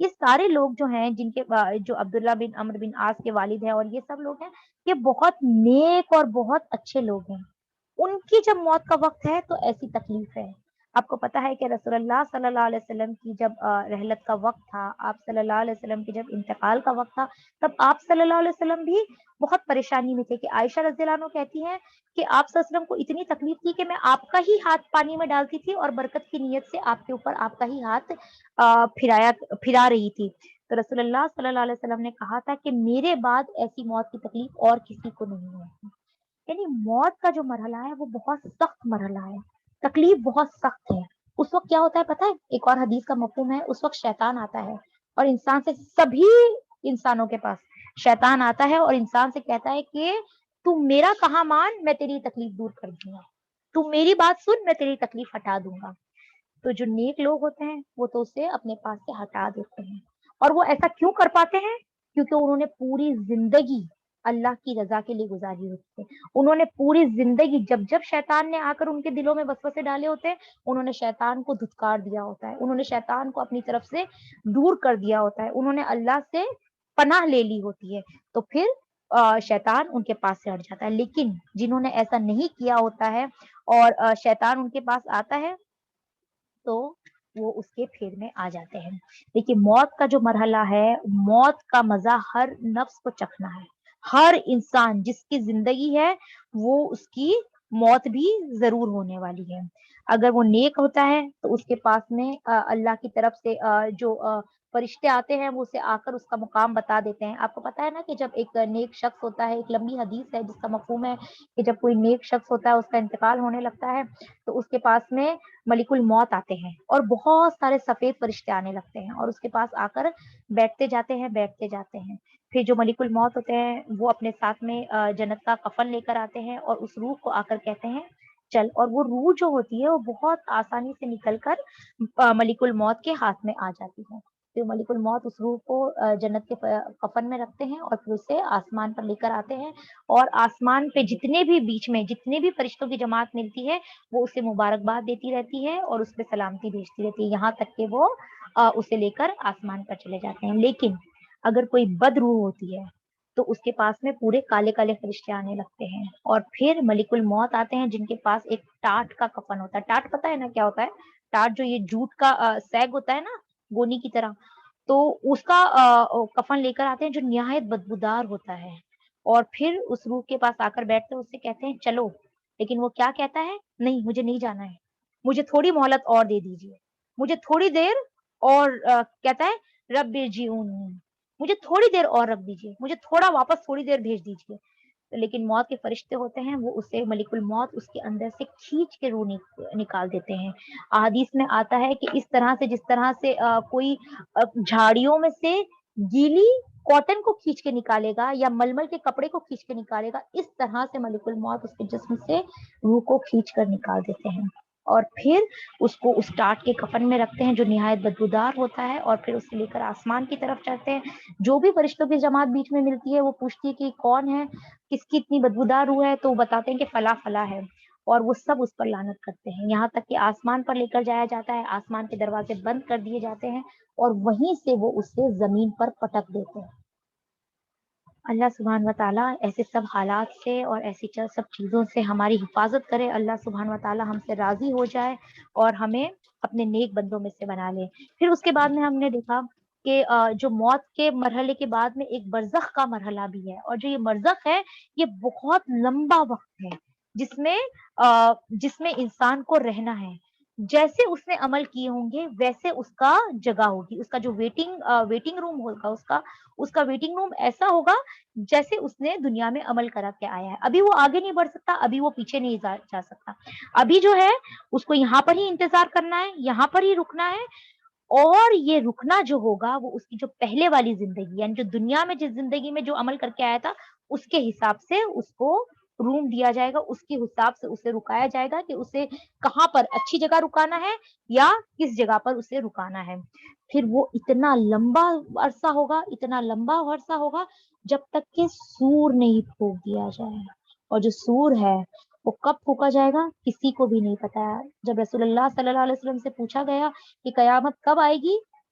Speaker 3: یہ سارے لوگ جو ہیں جن کے جو عبداللہ بن عمرو بن عاص کے والد ہیں اور یہ سب لوگ ہیں، یہ بہت نیک اور بہت اچھے لوگ ہیں. ان کی جب موت کا وقت ہے تو ایسی تکلیف ہے. آپ کو پتا ہے کہ رسول اللہ صلی اللہ علیہ وسلم کی جب رحلت کا وقت تھا، آپ صلی اللہ علیہ وسلم کی جب انتقال کا وقت تھا، تب آپ صلی اللہ علیہ وسلم بھی بہت پریشانی میں تھے. کہ عائشہ رضی اللہ عنہ کہتی ہیں کہ آپ صلی اللہ علیہ وسلم کو اتنی تکلیف تھی کہ میں آپ کا ہی ہاتھ پانی میں ڈالتی تھی اور برکت کی نیت سے آپ کے اوپر آپ کا ہی ہاتھ پھرا رہی تھی. تو رسول اللہ صلی اللہ علیہ وسلم نے کہا تھا کہ میرے بعد ایسی موت کی تکلیف اور کسی کو نہیں ہوتی. یعنی موت کا جو مرحلہ ہے وہ بہت سخت مرحلہ ہے، تکلیف بہت سخت ہے. اس وقت کیا ہوتا ہے پتہ ہے؟ ایک اور حدیث کا مفہوم ہے، اس وقت شیطان آتا ہے اور انسان سے، سبھی انسانوں کے پاس شیطان آتا ہے اور انسان سے کہتا ہے کہ تو میرا کہاں مان، میں تیری تکلیف دور کر دوں گا، تو میری بات سن، میں تیری تکلیف ہٹا دوں گا. تو جو نیک لوگ ہوتے ہیں وہ تو اسے اپنے پاس سے ہٹا دیتے ہیں. اور وہ ایسا کیوں کر پاتے ہیں؟ کیونکہ انہوں نے پوری زندگی اللہ کی رضا کے لیے گزاری ہوتی ہے. انہوں نے پوری زندگی، جب جب شیطان نے آ کر ان کے دلوں میں وسوسے ڈالے ہوتے ہیں، انہوں نے شیطان کو دھتکار دیا ہوتا ہے، انہوں نے شیطان کو اپنی طرف سے دور کر دیا ہوتا ہے، انہوں نے اللہ سے پناہ لے لی ہوتی ہے. تو پھر شیطان ان کے پاس سے ہٹ جاتا ہے. لیکن جنہوں نے ایسا نہیں کیا ہوتا ہے اور شیطان ان کے پاس آتا ہے تو وہ اس کے پھیر میں آ جاتے ہیں. لیکن موت کا جو مرحلہ ہے، موت کا مزہ ہر نفس کو چکھنا ہے. ہر انسان جس کی زندگی ہے وہ اس کی موت بھی ضرور ہونے والی ہے. اگر وہ نیک ہوتا ہے تو اس کے پاس میں اللہ کی طرف سے جو فرشتے آتے ہیں وہ اسے آ کر اس کا مقام بتا دیتے ہیں. آپ کو پتا ہے نا کہ جب ایک نیک شخص ہوتا ہے، ایک لمبی حدیث ہے جس کا مفہوم ہے کہ جب کوئی نیک شخص ہوتا ہے، اس کا انتقال ہونے لگتا ہے، تو اس کے پاس میں ملک الموت آتے ہیں اور بہت سارے سفید فرشتے آنے لگتے ہیں اور اس کے پاس آ کر بیٹھتے جاتے ہیں بیٹھتے جاتے ہیں. پھر جو ملک الموت ہوتے ہیں وہ اپنے ساتھ میں جنت کا کفن لے کر آتے ہیں اور اس روح کو آ کر کہتے ہیں چل. اور وہ روح جو ہوتی ہے وہ بہت آسانی سے نکل کر ملک الموت کے ہاتھ میں آ جاتی ہے. پھر ملک الموت اس روح کو جنت کے کفن میں رکھتے ہیں اور پھر اسے آسمان پر لے کر آتے ہیں. اور آسمان پہ جتنے بھی بیچ میں جتنے بھی فرشتوں کی جماعت ملتی ہے وہ اسے مبارکباد دیتی رہتی ہے اور اس پہ سلامتی بھیجتی رہتی ہے، یہاں تک کہ وہ اسے لے کر آسمان پر چلے جاتے ہیں. لیکن اگر کوئی بد روح ہوتی ہے تو اس کے پاس میں پورے کالے کالے فرشتے آنے لگتے ہیں اور پھر ملک الموت آتے ہیں جن کے پاس ایک ٹاٹ کا کفن ہوتا ہے. ٹاٹ پتہ ہے نا کیا ہوتا ہے؟ ٹاٹ جو یہ جوٹ کا سیگ ہوتا ہے نا، گونی کی طرح، تو اس کا کفن لے کر آتے ہیں جو نہایت بدبودار ہوتا ہے. اور پھر اس روح کے پاس آ کر بیٹھتے ہیں، اس سے کہتے ہیں چلو. لیکن وہ کیا کہتا ہے؟ نہیں، مجھے نہیں جانا ہے، مجھے تھوڑی مہلت اور دے دیجیے، مجھے تھوڑی دیر اور کہتا ہے رب ارجعونی، مجھے تھوڑی دیر اور رکھ دیجیے، مجھے تھوڑا واپس تھوڑی دیر بھیج دیجیے. لیکن موت کے فرشتے ہوتے ہیں وہ اسے ملک الموت اس کے اندر سے کھینچ کے روح نکال دیتے ہیں. احادیث میں آتا ہے کہ اس طرح سے جس طرح سے کوئی جھاڑیوں میں سے گیلی کاٹن کو کھینچ کے نکالے گا یا ململ کے کپڑے کو کھینچ کے نکالے گا، اس طرح سے ملک الموت اس کے جسم سے روح کو کھینچ کر نکال دیتے ہیں. اور پھر اس کو اس ٹاٹ کے کفن میں رکھتے ہیں جو نہایت بدبودار ہوتا ہے اور پھر اسے لے کر آسمان کی طرف چڑھتے ہیں. جو بھی فرشتوں کی جماعت بیچ میں ملتی ہے وہ پوچھتی ہے کہ کون ہے، کس کی اتنی بدبودار روح ہے، تو وہ بتاتے ہیں کہ فلاں فلاں ہے اور وہ سب اس پر لعنت کرتے ہیں. یہاں تک کہ آسمان پر لے کر جایا جاتا ہے، آسمان کے دروازے بند کر دیے جاتے ہیں اور وہیں سے وہ اسے زمین پر پٹک دیتے ہیں. اللہ سبحانہ و تعالیٰ ایسے سب حالات سے اور ایسی سب چیزوں سے ہماری حفاظت کرے. اللہ سبحانہ و تعالیٰ ہم سے راضی ہو جائے اور ہمیں اپنے نیک بندوں میں سے بنا لے. پھر اس کے بعد میں ہم نے دیکھا کہ جو موت کے مرحلے کے بعد میں ایک برزخ کا مرحلہ بھی ہے، اور جو یہ برزخ ہے یہ بہت لمبا وقت ہے جس میں انسان کو رہنا ہے. جیسے اس نے عمل کیے ہوں گے ویسے اس کا جگہ ہوگی، اس کا جو ویٹنگ روم ہوگا، اس کا ویٹنگ روم ایسا ہوگا جیسے اس نے دنیا میں عمل کرا کے آیا ہے. ابھی وہ آگے نہیں بڑھ سکتا، ابھی وہ پیچھے نہیں جا سکتا. ابھی جو ہے اس کو یہاں پر ہی انتظار کرنا ہے، یہاں پر ہی رکنا ہے. اور یہ رکنا جو ہوگا وہ اس کی جو پہلے والی زندگی، یعنی جو دنیا میں جس زندگی میں جو عمل کر کے آیا تھا اس کے حساب سے اس کو روم دیا جائے گا، اس کے حساب سے اسے رکایا جائے گا کہ اسے کہاں پر اچھی جگہ رکانا ہے یا کس جگہ پر اسے رکانا ہے. پھر وہ اتنا لمبا عرصہ ہوگا، اتنا لمبا عرصہ ہوگا جب تک کہ سور نہیں پھونک دیا جائے. اور جو سور ہے وہ کب پھونکا جائے گا کسی کو بھی نہیں پتا ہے. جب رسول اللہ صلی اللہ علیہ وسلم سے پوچھا گیا کہ قیامت کب آئے گی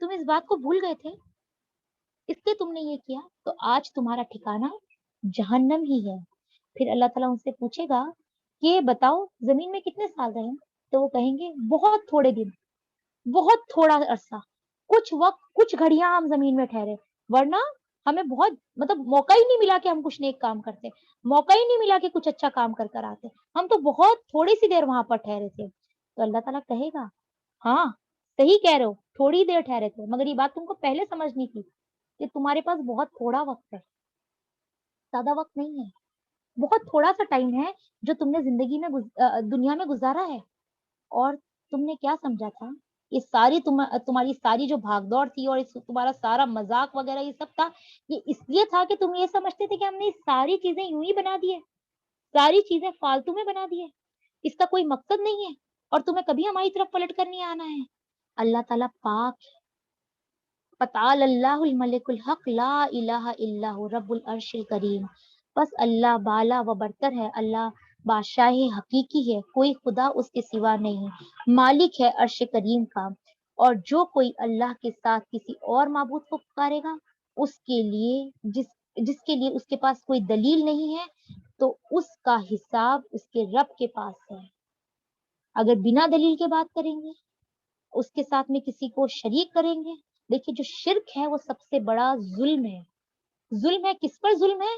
Speaker 3: تم اس بات کو بھول گئے تھے، اس لیے تم نے یہ کیا، تو آج تمہارا ٹھکانہ جہنم ہی ہے۔ پھر اللہ تعالیٰ ان سے پوچھے گا کہ بتاؤ زمین میں کتنے سال رہے، تو وہ کہیں گے بہت تھوڑے دن، بہت تھوڑا عرصہ، کچھ وقت، کچھ گھڑیاں ہم زمین میں ٹھہرے، ورنہ ہمیں بہت موقع ہی نہیں ملا کہ ہم کچھ نیک کام کرتے، موقع ہی نہیں ملا کہ کچھ اچھا کام کر کر آتے، ہم تو بہت تھوڑی سی دیر وہاں پر ٹھہرے تھے۔ تو اللہ تعالیٰ کہے گا ہاں صحیح کہہ رہے ہو، تھوڑی دیر ٹھہرے تھے، مگر یہ بات تم کو پہلے سمجھنی تھی کہ تمہارے پاس بہت تھوڑا وقت ہے، زیادہ وقت نہیں ہے، بہت تھوڑا سا ٹائم ہے جو تم نے زندگی میں دنیا میں گزارا ہے، اور تم نے کیا سمجھا تھا، یہ ساری تمہاری ساری جو بھاگ دوڑ تھی اور تمہارا سارا مذاق وغیرہ یہ سب تھا، یہ اس لیے تھا کہ تم یہ سمجھتے تھے کہ ہم نے یہ ساری چیزیں یوں ہی بنا دی ہے، ساری چیزیں فالتو میں بنا دی ہے، اس کا کوئی مقصد نہیں ہے اور تمہیں کبھی ہماری طرف پلٹ کر نہیں آنا ہے۔ اللہ تعالیٰ پاک ہے، فتعال اللہ الملک الحق لا الہ الا ہو رب العرش الکریم، بس اللہ بالا و برتر ہے، اللہ بادشاہ حقیقی ہے، کوئی خدا اس کے سوا نہیں، مالک ہے عرش کریم کا، اور جو کوئی اللہ کے ساتھ کسی اور معبود کو پکارے گا، اس کے لیے جس کے لیے اس کے پاس کوئی دلیل نہیں ہے، تو اس کا حساب اس کے رب کے پاس ہے۔ اگر بنا دلیل کے بات کریں گے، اس کے ساتھ میں کسی کو شریک کریں گے، دیکھیے جو شرک ہے وہ سب سے بڑا ظلم ہے۔ ظلم ہے کس پر ظلم ہے؟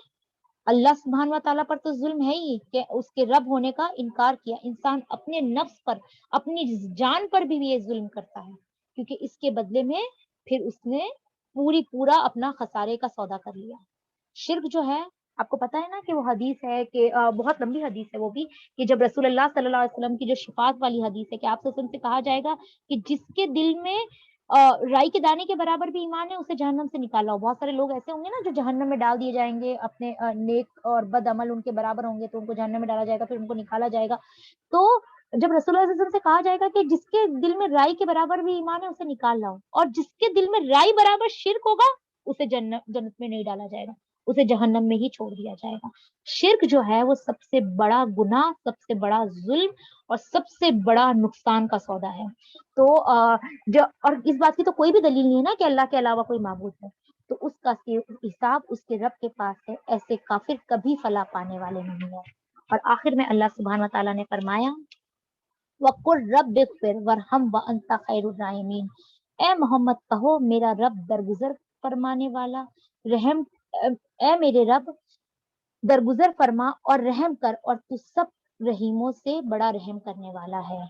Speaker 3: اللہ سبحانہ و تعالیٰ پر تو ظلم ہے ہی کہ اس کے رب ہونے کا انکار کیا، انسان اپنے نفس پر، اپنی جان پر بھی یہ ظلم کرتا ہے، کیونکہ اس کے بدلے میں پھر اس نے پورا اپنا خسارے کا سودا کر لیا۔ شرک جو ہے، آپ کو پتا ہے نا کہ وہ حدیث ہے کہ بہت لمبی حدیث ہے وہ بھی، کہ جب رسول اللہ صلی اللہ علیہ وسلم کی جو شفاعت والی حدیث ہے کہ آپ سے کہا جائے گا کہ جس کے دل میں رائی کے دانے کے برابر بھی ایمان ہے اسے جہنم سے نکالا ہو۔ بہت سارے لوگ ایسے ہوں گے نا جو جہنم میں ڈال دیے جائیں گے، اپنے نیک اور بد عمل ان کے برابر ہوں گے تو ان کو جہنم میں ڈالا جائے گا، پھر ان کو نکالا جائے گا۔ تو جب رسول اللہ صلی اللہ علیہ وسلم سے کہا جائے گا کہ جس کے دل میں رائی کے برابر بھی ایمان ہے اسے نکال لاؤ، اور جس کے دل میں رائی برابر شرک ہوگا اسے جنت میں نہیں ڈالا جائے گا، اسے جہنم میں ہی چھوڑ دیا جائے گا۔ شرک جو ہے وہ سب سے بڑا گناہ، سب سے بڑا ظلم اور سب سے بڑا نقصان کا سودا ہے۔ تو اور اس بات کی تو کوئی بھی دلیل نہیں ہے نا کہ اللہ کے علاوہ کوئی معبود ہے، تو اس کا حساب اس کے رب کے پاس ہے، ایسے کافر کبھی فلاح پانے والے نہیں ہیں۔ اور آخر میں اللہ سبحانہ وتعالیٰ نے فرمایا وَقُلْ رَبِّ اغْفِرْ وَارْحَمْ وَأَنْتَ خَيْرُ الرَّاحِمِينَ، اے محمد کہو میرا رب درگزر فرمانے والا، رحم، اے میرے رب درگزر فرما اور رحم کر، اور تو سب رحیموں سے بڑا رحم کرنے والا ہے۔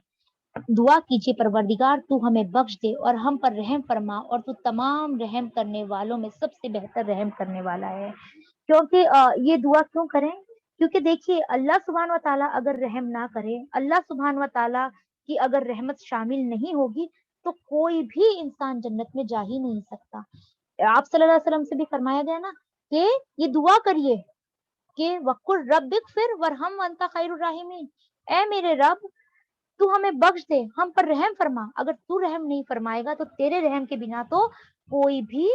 Speaker 3: دعا کیجیے پروردگار تو ہمیں بخش دے اور ہم پر رحم فرما، اور تو تمام رحم کرنے والوں میں سب سے بہتر رحم کرنے والا ہے۔ کیونکہ یہ دعا کیوں کریں؟ کیونکہ دیکھیے اللہ سبحانہ و تعالیٰ اگر رحم نہ کرے، اللہ سبحانہ و تعالیٰ کی اگر رحمت شامل نہیں ہوگی تو کوئی بھی انسان جنت میں جا ہی نہیں سکتا۔ آپ صلی اللہ علیہ وسلم سے بھی فرمایا گیا نا کہ یہ دعا کریے کہ وَقُلْ رَبِّ اغْفِرْ وَارْحَمْ وَأَنْتَ خَيْرُ الرَّاحِمِينَ، اے میرے رب تو ہمیں بخش دے، ہم پر رحم فرما۔ اگر تو رحم نہیں فرمائے گا تو تیرے رحم کے بنا تو کوئی بھی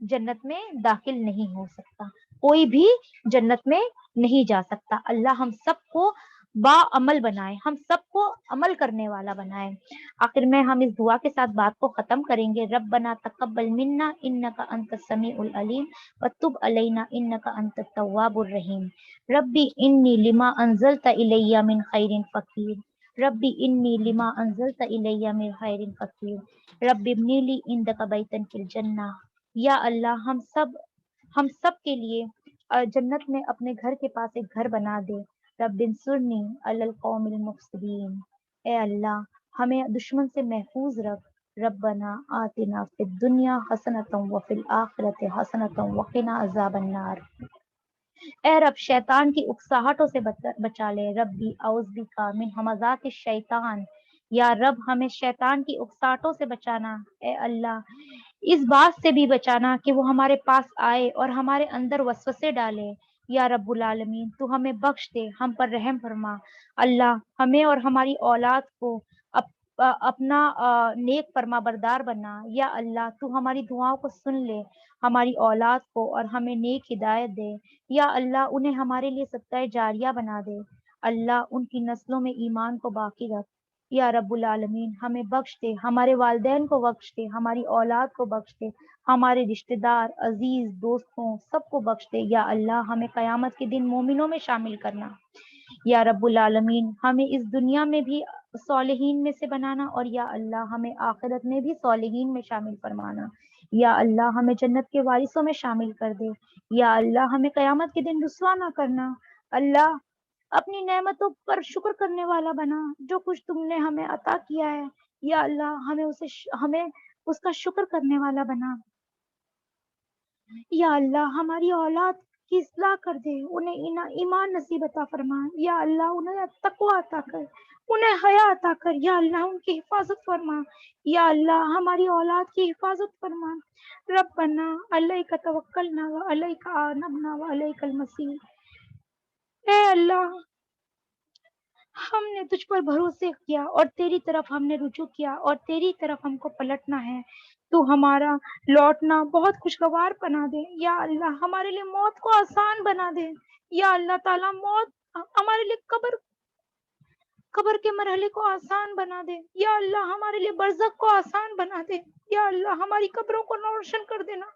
Speaker 3: جنت میں داخل نہیں ہو سکتا، کوئی بھی جنت میں نہیں جا سکتا۔ اللہ ہم سب کو با عمل بنائے، ہم سب کو عمل کرنے والا بنائے۔ آخر میں ہم اس دعا کے ساتھ بات کو ختم کریں گے، ربنا تقبل منا انک انت السمیع العلیم وتب علینا انک انت التواب الرحیم، ربی انی لما انزلت الی من خیر فقیر، ربی انی لما انزلت الی من خیر فقیر، ربی ابنی لی عندک بیتا فی الجنہ۔ یا اللہ ہم سب کے لیے جنت میں اپنے گھر کے پاس ایک گھر بنا دے۔ رب انصرنی علی القوم المفسدین، اے اللہ ہمیں دشمن سے محفوظ رکھ۔ ربنا آتنا فی الدنیا حسنۃ وفی الآخرۃ حسنۃ وقنا عذاب النار، اے رب شیطان کی اکساہٹوں سے بچا لے۔ ربی اعوذ بک من ہمزات الشیطان، یا رب ہمیں شیطان کی اکساہٹوں سے بچانا، اے اللہ اس بات سے بھی بچانا کہ وہ ہمارے پاس آئے اور ہمارے اندر وسوسے ڈالے۔ یا رب العالمین تو ہمیں بخش دے، ہم پر رحم فرما۔ اللہ ہمیں اور ہماری اولاد کو اپنا نیک فرما بردار بنا۔ یا اللہ تو ہماری دعاؤں کو سن لے، ہماری اولاد کو اور ہمیں نیک ہدایت دے۔ یا اللہ انہیں ہمارے لیے صدقہ جاریہ بنا دے، اللہ ان کی نسلوں میں ایمان کو باقی رکھ۔ یا رب العالمین ہمیں بخش دے، ہمارے والدین کو بخش دے، ہماری اولاد کو بخش دے، ہمارے رشتہ دار عزیز دوستوں سب کو بخش دے۔ یا اللہ ہمیں قیامت کے دن مومنوں میں شامل کرنا۔ یا رب العالمین ہمیں اس دنیا میں بھی صالحین میں سے بنانا، اور یا اللہ ہمیں آخرت میں بھی صالحین میں شامل فرمانا۔ یا اللہ ہمیں جنت کے وارثوں میں شامل کر دے۔ یا اللہ ہمیں قیامت کے دن رسوا نہ کرنا۔ اللہ اپنی نعمتوں پر شکر کرنے والا بنا، جو کچھ تم نے ہمیں عطا کیا ہے یا اللہ ہمیں اس کا شکر کرنے والا بنا۔ یا اللہ ہماری اولاد کی اصلاح کر دے، انہیں ایمان نصیب عطا فرما۔ یا اللہ انہیں تقوی عطا کر، انہیں حیا عطا کر۔ یا اللہ ان کی حفاظت فرما۔ یا اللہ ہماری اولاد کی حفاظت فرما۔ ربنا علیک توکلنا و علیک آنبنا و علیک المصیر۔ اے اللہ ہم نے تجھ پر بھروسے کیا اور تیری طرف ہم نے رجوع کیا اور تیری طرف ہم کو پلٹنا ہے۔ تو ہمارا لوٹنا بہت خوشگوار بنا دے۔ یا اللہ ہمارے لیے موت کو آسان بنا دے۔ یا اللہ تعالیٰ موت ہمارے لیے قبر کے مرحلے کو آسان بنا دے۔ یا اللہ ہمارے لیے برزخ کو آسان بنا دے۔ یا اللہ ہماری قبروں کو روشن کر دینا۔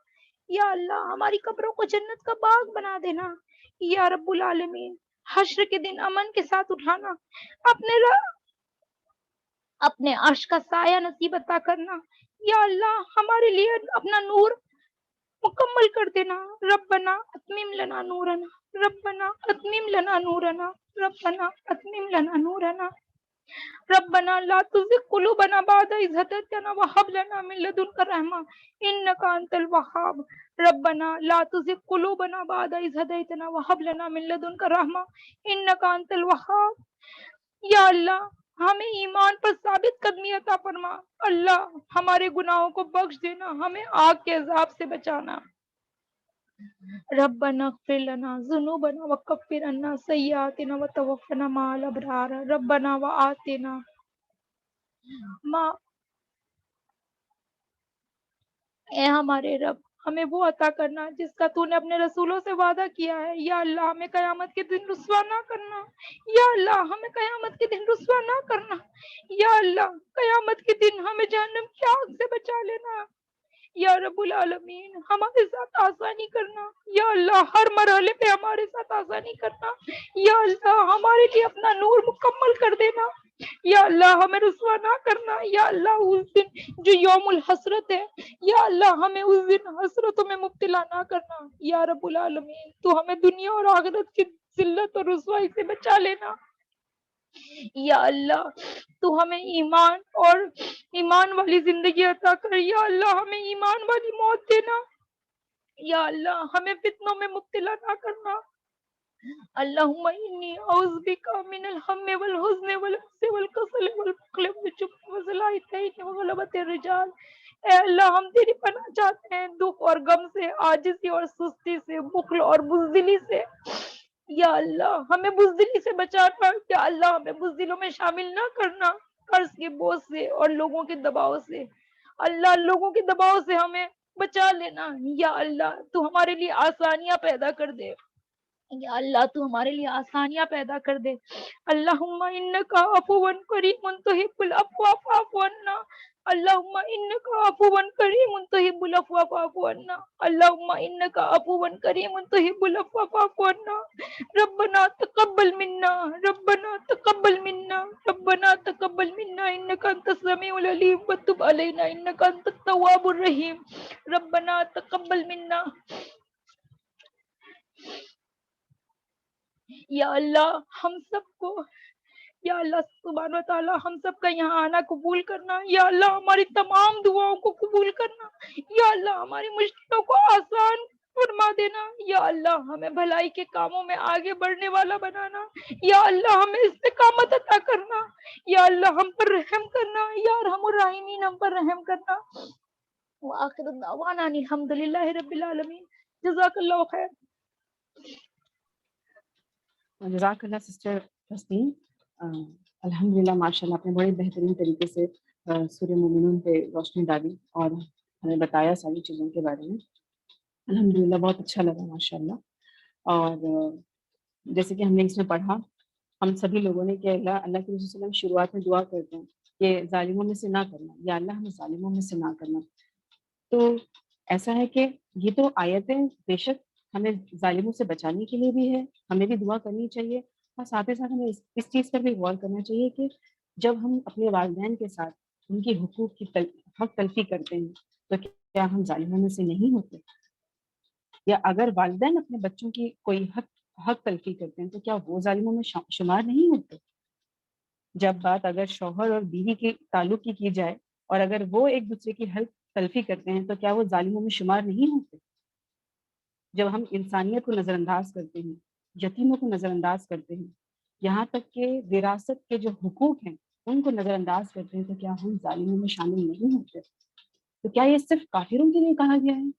Speaker 3: یا اللہ ہماری قبروں کو جنت کا باغ بنا دینا۔ یا رب العالمین حشر کے دن امن کے ساتھ اٹھانا، اپنے عرش کا سایہ نصیب عطا کرنا۔ یا اللہ ہمارے لیے اپنا نور مکمل کر دینا۔ ربنا اتمم لنا نورنا، ربنا اتمم لنا نورنا، ربنا اتمم لنا نورنا، ربنا لا تزغ قلوبنا بعد إذ هديتنا وهب لنا من لدنك رحمة إنك أنت الوهاب، ربنا لا تزغ قلوبنا بعد إذ هديتنا وهب لنا من لدنك رحمة إنك أنت الوهاب۔ یا اللہ ہمیں ایمان پر ثابت قدمی عطا فرما۔ اللہ ہمارے گناہوں کو بخش دینا، ہمیں آگ کے عذاب سے بچانا۔ ربنا اغفر لنا ذنوبنا وکفر عنا سیئاتنا وتوفنا مع الابرار، ربنا وآتنا ما اے ہمارے رب ہمیں وہ عطا کرنا جس کا تو نے اپنے رسولوں سے وعدہ کیا ہے۔ یا اللہ ہمیں قیامت کے دن رسوا نہ کرنا۔ یا اللہ ہمیں قیامت کے دن رسوا نہ کرنا۔ یا اللہ قیامت کے دن ہمیں جہنم کی آگ سے بچا لینا۔ یا رب العالمین ہمارے ساتھ آسانی کرنا۔ یا اللہ ہر مرحلے پہ ہمارے ساتھ آسانی کرنا۔ یا اللہ ہمارے لیے اپنا نور مکمل کر دینا۔ یا اللہ ہمیں رسوا نہ کرنا۔ یا اللہ اس دن جو یوم الحسرت ہے، یا اللہ ہمیں اس دن حسرتوں میں مبتلا نہ کرنا۔ یا رب العالمین تو ہمیں دنیا اور آخرت کی ذلت اور رسوائی سے بچا لینا۔ یا اللہ تو ہمیں ایمان اور ایمان والی زندگی عطا کر۔ یا اللہ ہمیں ایمان والی موت دینا۔ یا اللہ ہمیں فتنوں میں مبتلا نہ کرنا۔ اللہم انی اعوذ بک من الہم والحزن والعجز والکسل والبخل والجبن وذلات الدین وغلبۃ الرجال۔ اے اللہ ہم تیری پناہ چاہتے ہیں دکھ اور غم سے، عاجزی اور سستی سے، بخل اور بزدلی سے۔ یا اللہ ہمیں بزدلی سے بچانا۔ یا اللہ ہمیں بزدلوں میں شامل نہ کرنا، قرض کے بوجھ سے اور لوگوں کے دباؤ سے۔ اللہ لوگوں کے دباؤ سے ہمیں بچا لینا۔ یا اللہ تو ہمارے لیے آسانیاں پیدا کر دے۔ یا اللہ تو ہمارے لیے آسانیاں پیدا کر دے۔ اللہم انکا عفو کریم تحب العفو فاعف عنا، اللہم انکا عفو کریم تحب العفو فاعف عنا، اللہم انکا عفو کریم تحب العفو فاعف عنا، ربنا تقبل منا، ربنا تقبل منا، ربنا تقبل منا انک انت السمیع العلیم وتب علینا انک انت التواب الرحیم، ربنا تقبل منا۔ یا اللہ ہم سب کو، یا اللہ سبحانہ وتعالی ہم سب کا یہاں آنا قبول کرنا۔ یا اللہ ہماری تمام دعاؤں کو قبول کرنا۔ یا اللہ ہماری مشکلوں کو آسان فرما دینا۔ یا اللہ ہمیں بھلائی کے کاموں میں آگے بڑھنے والا بنانا۔ یا اللہ ہمیں استقامت عطا کرنا۔ یا اللہ ہم پر رحم کرنا۔ یا ارحم الراحمین ہم پر رحم کرنا۔ وآخر دعوانا ان الحمد للہ رب العالمین۔ جزاک اللہ خیر۔
Speaker 1: جزاک اللہ سسٹر تسنیم۔ الحمدللہ ماشاء اللہ آپ نے بڑے بہترین طریقے سے سورہ مومنون پہ روشنی ڈالی اور ہمیں بتایا ساری چیزوں کے بارے میں۔ الحمدللہ بہت اچھا لگا ماشاء اللہ۔ اور جیسے کہ ہم نے اس میں پڑھا ہم سبھی لوگوں نے کہ اللہ اللہ کے رسول صلی اللہ علیہ وسلم شروعات میں دعا کرتے ہیں کہ ظالموں میں سے نہ کرنا، یا اللہ ہمیں ظالموں میں سے نہ کرنا. تو ایسا ہے کہ یہ تو آیتیں بے شک ہمیں ظالموں سے بچانے کے لیے بھی ہے، ہمیں بھی دعا کرنی چاہیے، اور ساتھ ہی ساتھ ہمیں اس چیز پر بھی غور کرنا چاہیے کہ جب ہم اپنے والدین کے ساتھ ان کی حقوق کی حق تلفی کرتے ہیں تو کیا ہم ظالموں میں سے نہیں ہوتے؟ یا اگر والدین اپنے بچوں کی کوئی حق تلفی کرتے ہیں تو کیا وہ ظالموں میں شمار نہیں ہوتے؟ جب بات اگر شوہر اور بیوی کے تعلق کی جائے اور اگر وہ ایک دوسرے کی حق تلفی کرتے ہیں تو کیا وہ ظالموں میں شمار نہیں ہوتے؟ جب ہم انسانیت کو نظر انداز کرتے ہیں، یتیموں کو نظر انداز کرتے ہیں، یہاں تک کہ وراثت کے جو حقوق ہیں ان کو نظر انداز کرتے ہیں، تو کیا ہم ظالموں میں شامل نہیں ہوتے؟ تو کیا یہ صرف کافروں کے لیے کہا گیا ہے؟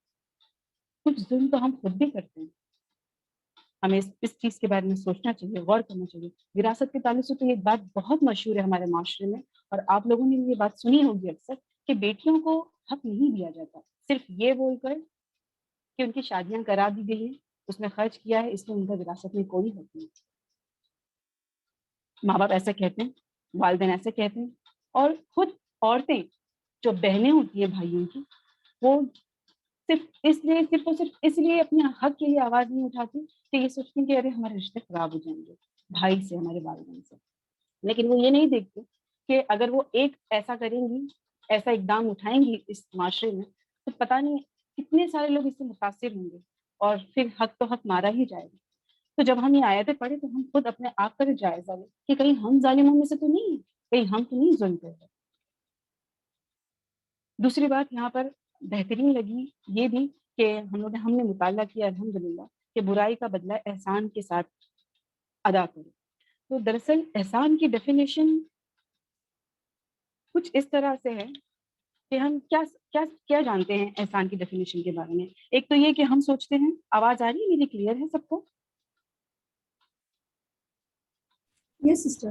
Speaker 1: کچھ ظلم تو ہم خود بھی کرتے ہیں. ہمیں اس چیز کے بارے میں سوچنا چاہیے، غور کرنا چاہیے. وراثت کے تعلق سے تو یہ بات بہت مشہور ہے ہمارے معاشرے میں، اور آپ لوگوں نے یہ بات سنی ہوگی اکثر کہ بیٹیوں کو حق نہیں دیا جاتا، صرف یہ بول کر کہ ان کی شادیاں کرا دی گئی ہیں، اس میں خرچ کیا ہے، اس میں ان کا وراثت میں کوئی حق نہیں. ماں باپ ایسا کہتے ہیں، والدین ایسے کہتے ہیں، اور خود عورتیں جو بہنیں ہوتی ہیں بھائیوں کی، وہ صرف اس لیے اپنے حق کے لیے آواز نہیں اٹھاتی کہ یہ سوچتی ہیں کہ ارے ہمارے رشتے خراب ہو جائیں گے بھائی سے، ہمارے والدین سے. لیکن وہ یہ نہیں دیکھتے کہ اگر وہ ایک ایسا کریں گی، ایسا اقدام اٹھائیں گی اس معاشرے میں، تو پتہ نہیں کتنے سارے لوگ اس سے متاثر ہوں گے، اور پھر حق تو حق مارا ہی جائے گا. تو جب ہم یہ آیتیں پڑھیں تو ہم خود اپنے آپ کا بھی جائزہ لیں کہ کہیں ہم ظالموں میں سے تو نہیں ہیں، کہیں ہم تو نہیں ظلم کر رہے. دوسری بات یہاں پر بہترین لگی یہ بھی کہ ہم نے مطالعہ کیا الحمدللہ کہ برائی کا بدلہ احسان کے ساتھ ادا کرو. تو دراصل احسان کی ڈیفینیشن کچھ اس طرح سے ہے کہ ہم کیا جانتے ہیں احسان کی ڈیفینیشن کے بارے میں. ایک تو یہ کہ ہم سوچتے ہیں، آواز آ رہی ہے میری، کلیئر ہے سب کو؟
Speaker 4: یس سسٹر.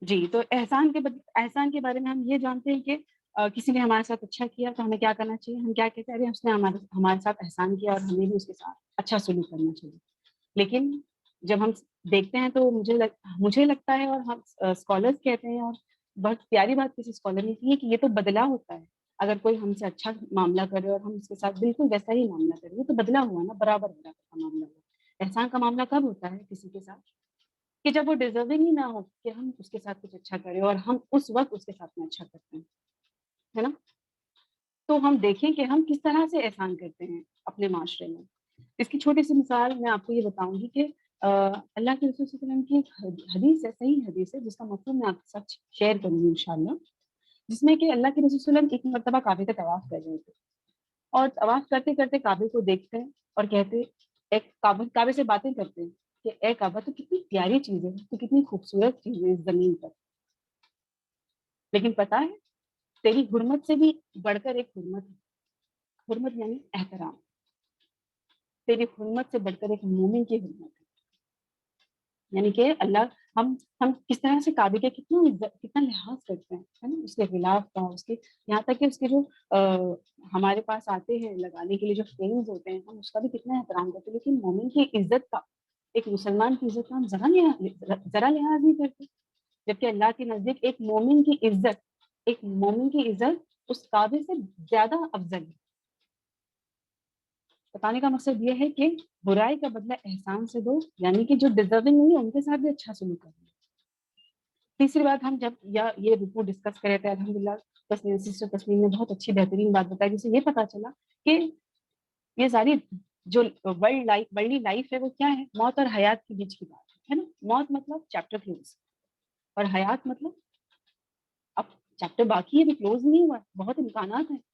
Speaker 1: جی، تو احسان کے بارے میں ہم یہ جانتے ہیں کہ کسی نے ہمارے ساتھ اچھا کیا تو ہمیں کیا کرنا چاہیے، ہم کیا کہتے ہیں، اس نے ہمارے ساتھ احسان کیا اور ہمیں بھی اس کے ساتھ اچھا سلوک کرنا چاہیے. لیکن جب ہم دیکھتے ہیں تو مجھے لگتا ہے، اور ہم اسکالرس کہتے ہیں، اور بہت پیاری بات کسی اسکالر نے کی ہے کہ یہ تو بدلا ہوتا ہے. اگر کوئی ہم سے اچھا معاملہ کرے اور ہم اس کے ساتھ بالکل ویسا ہی معاملہ کریں، یہ تو بدلا ہوا نا، برابر کا معاملہ ہوا. احسان کا معاملہ کب ہوتا ہے کسی کے ساتھ؟ کہ جب وہ ڈیزرونگ ہی نہ ہو کہ ہم اس کے ساتھ کچھ اچھا کریں، اور ہم اس وقت اس کے ساتھ میں اچھا کرتے ہیں، ہے نا. تو ہم دیکھیں کہ ہم کس طرح سے احسان کرتے ہیں اپنے معاشرے میں. اس کی چھوٹی سی مثال میں آپ کو یہ بتاؤں گی کہ اللہ کے رسول صلی اللہ علیہ وسلم کی ایک حدیث ہے، صحیح حدیث ہے، جس کا مفہوم میں آپ کے ساتھ شیئر کروں گی انشاءاللہ. جس میں کہ اللہ کے رسول صلی اللہ علیہ وسلم ایک مرتبہ کعبے کا طواف کر رہے تھے، اور طواف کرتے کرتے کعبے کو دیکھتے ہیں اور کہتے، ایک کعبے سے باتیں کرتے ہیں کہ اے کعبہ، تو کتنی پیاری چیز ہے، تو کتنی خوبصورت چیز ہے اس زمین پر، لیکن پتہ ہے تیری حرمت سے بھی بڑھ کر ایک حرمت ہے. حرمت یعنی احترام. تیری حرمت سے بڑھ کر ایک مومن کی حرمت ہے. یعنی کہ اللہ ہم کس طرح سے کعبے کے کتنا لحاظ کرتے ہیں، ہے نا، اس کے غلاف کا، اس کے یہاں تک کہ اس کے جو ہمارے پاس آتے ہیں لگانے کے لیے جو فریمز ہوتے ہیں، ہم اس کا بھی کتنا احترام کرتے ہیں. لیکن مومن کی عزت کا، ایک مسلمان کی عزت کا ہم ذرا لحاظ نہیں کرتے. جبکہ اللہ کے نزدیک ایک مومن کی عزت اس کعبے سے زیادہ افضل ہے. بتانے کا مقصد یہ ہے کہ برائی کا بدلہ احسان سے دو، یعنی کہ جو ڈیزرونگ نہیں ہے ان کے ساتھ بھی اچھا سلوک کرنا. تیسری بات، ہم جب یہ رپورٹ ڈسکس کرے تھے الحمدللہ، سسٹر تسنیم نے بہت اچھی بہترین بات بتائی، جس سے یہ پتا چلا کہ یہ ساری جو ورلڈلی لائف ہے وہ کیا ہے، موت اور حیات کے بیچ کی بات ہے نا. موت مطلب چیپٹر کلوز، اور حیات مطلب اب چیپٹر باقی ہے، بھی کلوز نہیں ہوا، بہت امکانات ہیں.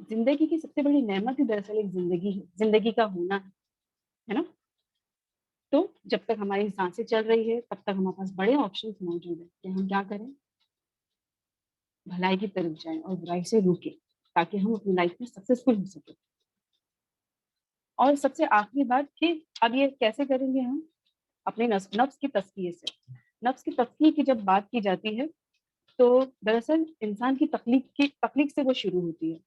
Speaker 1: زندگی کی سب سے بڑی نعمت ہی دراصل ایک زندگی ہے، زندگی کا ہونا ہے نا. تو جب تک ہماری سانسیں چل رہی ہے تب تک ہمارے پاس بڑے آپشنز موجود ہیں کہ ہم کیا کریں، بھلائی کی طرف جائیں اور برائی سے روکیں، تاکہ ہم اپنی لائف میں سکسیسفل ہو سکیں. اور سب سے آخری بات کہ اب یہ کیسے کریں گے ہم، اپنے نفس کی تزکیے سے. نفس کی تزکیے کی جب بات کی جاتی ہے تو دراصل انسان کی تخلیق سے وہ شروع ہوتی ہے.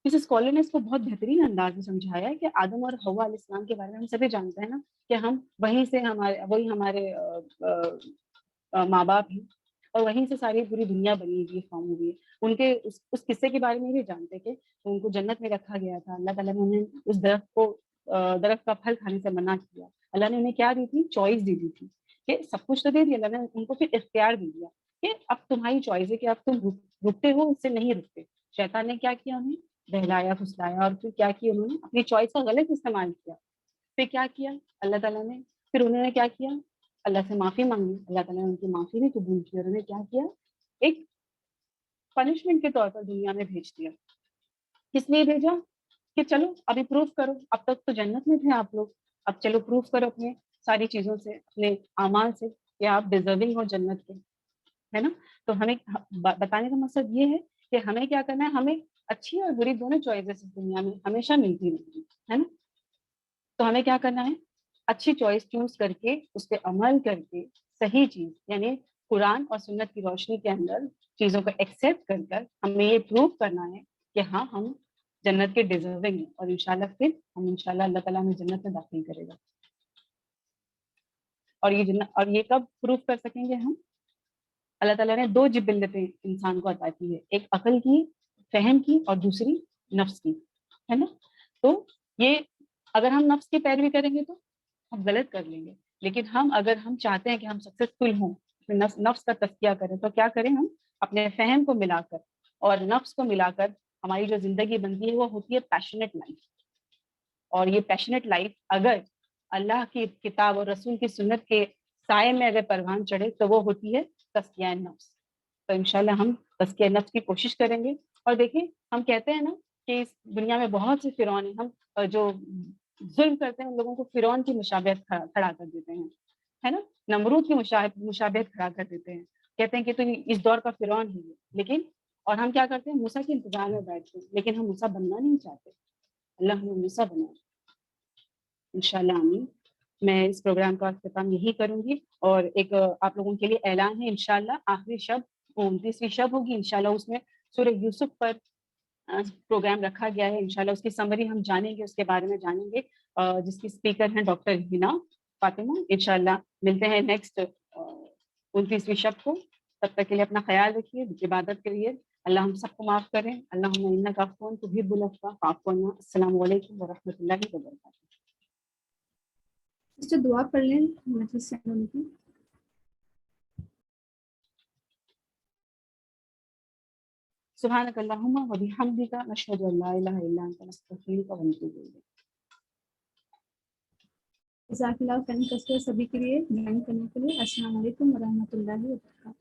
Speaker 1: اس اسکالر نے اس کو بہت بہترین انداز میں سمجھایا ہے کہ آدم اور حوا علیہ السلام کے بارے میں ہم سبھی جانتے ہیں نا کہ ہم وہیں سے وہی ہمارے ماں باپ ہیں اور وہیں سے ساری پوری دنیا بنی ہوئی فارم ہوئی ہے. ان کے اس قصے کے بارے میں بھی جانتے کہ ان کو جنت میں رکھا گیا تھا. اللہ تعالیٰ نے انہیں اس درخت کا پھل کھانے سے منع کیا. اللہ نے انہیں کیا دی تھی؟ چوائس دی تھی کہ سب کچھ تو دے دیا اللہ نے ان کو, پھر اختیار دے دیا کہ اب تمہاری چوائس ہے کہ اب تم رکتے ہو اس سے نہیں رکتے. شیطان نے کیا کیا؟ انہیں بہلایا پھسلایا اور پھر کیا کیا؟ انہوں نے اپنی چوائس کا غلط استعمال کیا. پھر کیا کیا اللہ تعالیٰ نے؟ پھر انہوں نے کیا کیا؟ اللہ سے معافی مانگی. اللہ تعالیٰ نے ان کی معافی بھی قبول کی اور انہیں کیا کیا؟ ایک پنشمنٹ کے طور پر دنیا میں بھیج دیا. کس لیے بھیجا؟ کہ چلو ابھی پروف کرو, اب تک تو جنت میں تھے آپ لوگ, اب چلو پروف کرو اپنے ساری چیزوں سے, اپنے اعمال سے کہ آپ ڈیزرونگ ہو جنت کے, ہے نا. تو ہمیں بتانے کا مقصد یہ ہے کہ ہمیں کیا کرنا ہے, ہمیں اچھی اور بری دونوں چوائسیز دنیا میں ہمیشہ ملتی رہتی ہے نا. تو ہمیں کیا کرنا ہے, اچھی چوائس چوز کر کے اس پہ عمل کر کے صحیح چیز یعنی قرآن اور سنت کی روشنی کے اندر چیزوں کو ایکسیپٹ کر ہمیں یہ پروو کرنا ہے کہ ہاں ہم جنت کے ڈیزرونگ ہیں اور انشاءاللہ پھر ہم انشاءاللہ اللہ تعالیٰ ہمیں جنت میں داخل کرے گا. اور یہ کب پروف کر سکیں گے ہم؟ اللہ تعالیٰ نے 2 جبلتیں انسان کو عطا کی ہے, ایک عقل کی, فہم کی, اور دوسری نفس کی, ہے نا. تو یہ اگر ہم نفس کی پیروی کریں گے تو ہم غلط کر لیں گے, لیکن اگر ہم چاہتے ہیں کہ ہم سکسیسفل ہوں, نفس کا تزکیہ کریں, تو کیا کریں ہم اپنے فہم کو ملا کر اور نفس کو ملا کر ہماری جو زندگی بنتی ہے وہ ہوتی ہے پیشنیٹ لائف. اور یہ پیشنیٹ لائف اگر اللہ کی کتاب اور رسول کی سنت کے سائے میں اگر پروان چڑھے تو وہ ہوتی ہے تزکیہ نفس. تو انشاءاللہ ہم تزکیہ نفس کی کوشش کریں گے. اور دیکھیں ہم کہتے ہیں نا کہ اس دنیا میں بہت سے فرعون ہیں, ہم جو ظلم کرتے ہیں ان لوگوں کو فرعون کی مشابہت کھڑا کر دیتے ہیں, ہے نا. نمرود کی مشابہت کھڑا کر دیتے ہیں, کہتے ہیں کہ تو اس دور کا فرعون ہی ہے. لیکن اور ہم کیا کرتے ہیں, موسیٰ کے انتظار میں بیٹھتے ہیں, لیکن ہم موسیٰ بننا نہیں چاہتے. اللہ ہمیں موسیٰ بنائے انشاءاللہ. آمین. میں اس پروگرام کا اختتام یہی کروں گی اور ایک آپ لوگوں کے لیے اعلان ہے. انشاءاللہ آخری شب 29ویں شب ہوگی انشاءاللہ, اس میں سورہ یوسف پر پروگرام رکھا گیا ہے. انشاءاللہ اس کی سمری ہم جانیں گے, اس کے بارے میں جانیں گے, جس کی اسپیکر ہیں ڈاکٹر ہنا فاطمہ. انشاءاللہ ملتے ہیں نیکسٹ 29ویں شب کو. تب تک کے لیے اپنا خیال رکھیے, عبادت کریے. اللہ ہم سب کو معاف کریں. اللہم انک عفو تحب العفو فاعف عنا. السلام علیکم ورحمۃ اللہ وبرکاتہ.
Speaker 4: سسٹر دعا پڑھ لیں مجلس سے ہونے کی.
Speaker 1: سبحانک اللہم و بحمدک نشہد ان لا الہ الا انت نستغفرک و نتوب الیک.
Speaker 4: جزاک اللہ خیر کثیر سبھی کے لیے جوائن کرنے کے لیے. السلام علیکم ورحمۃ اللہ وبرکاتہ.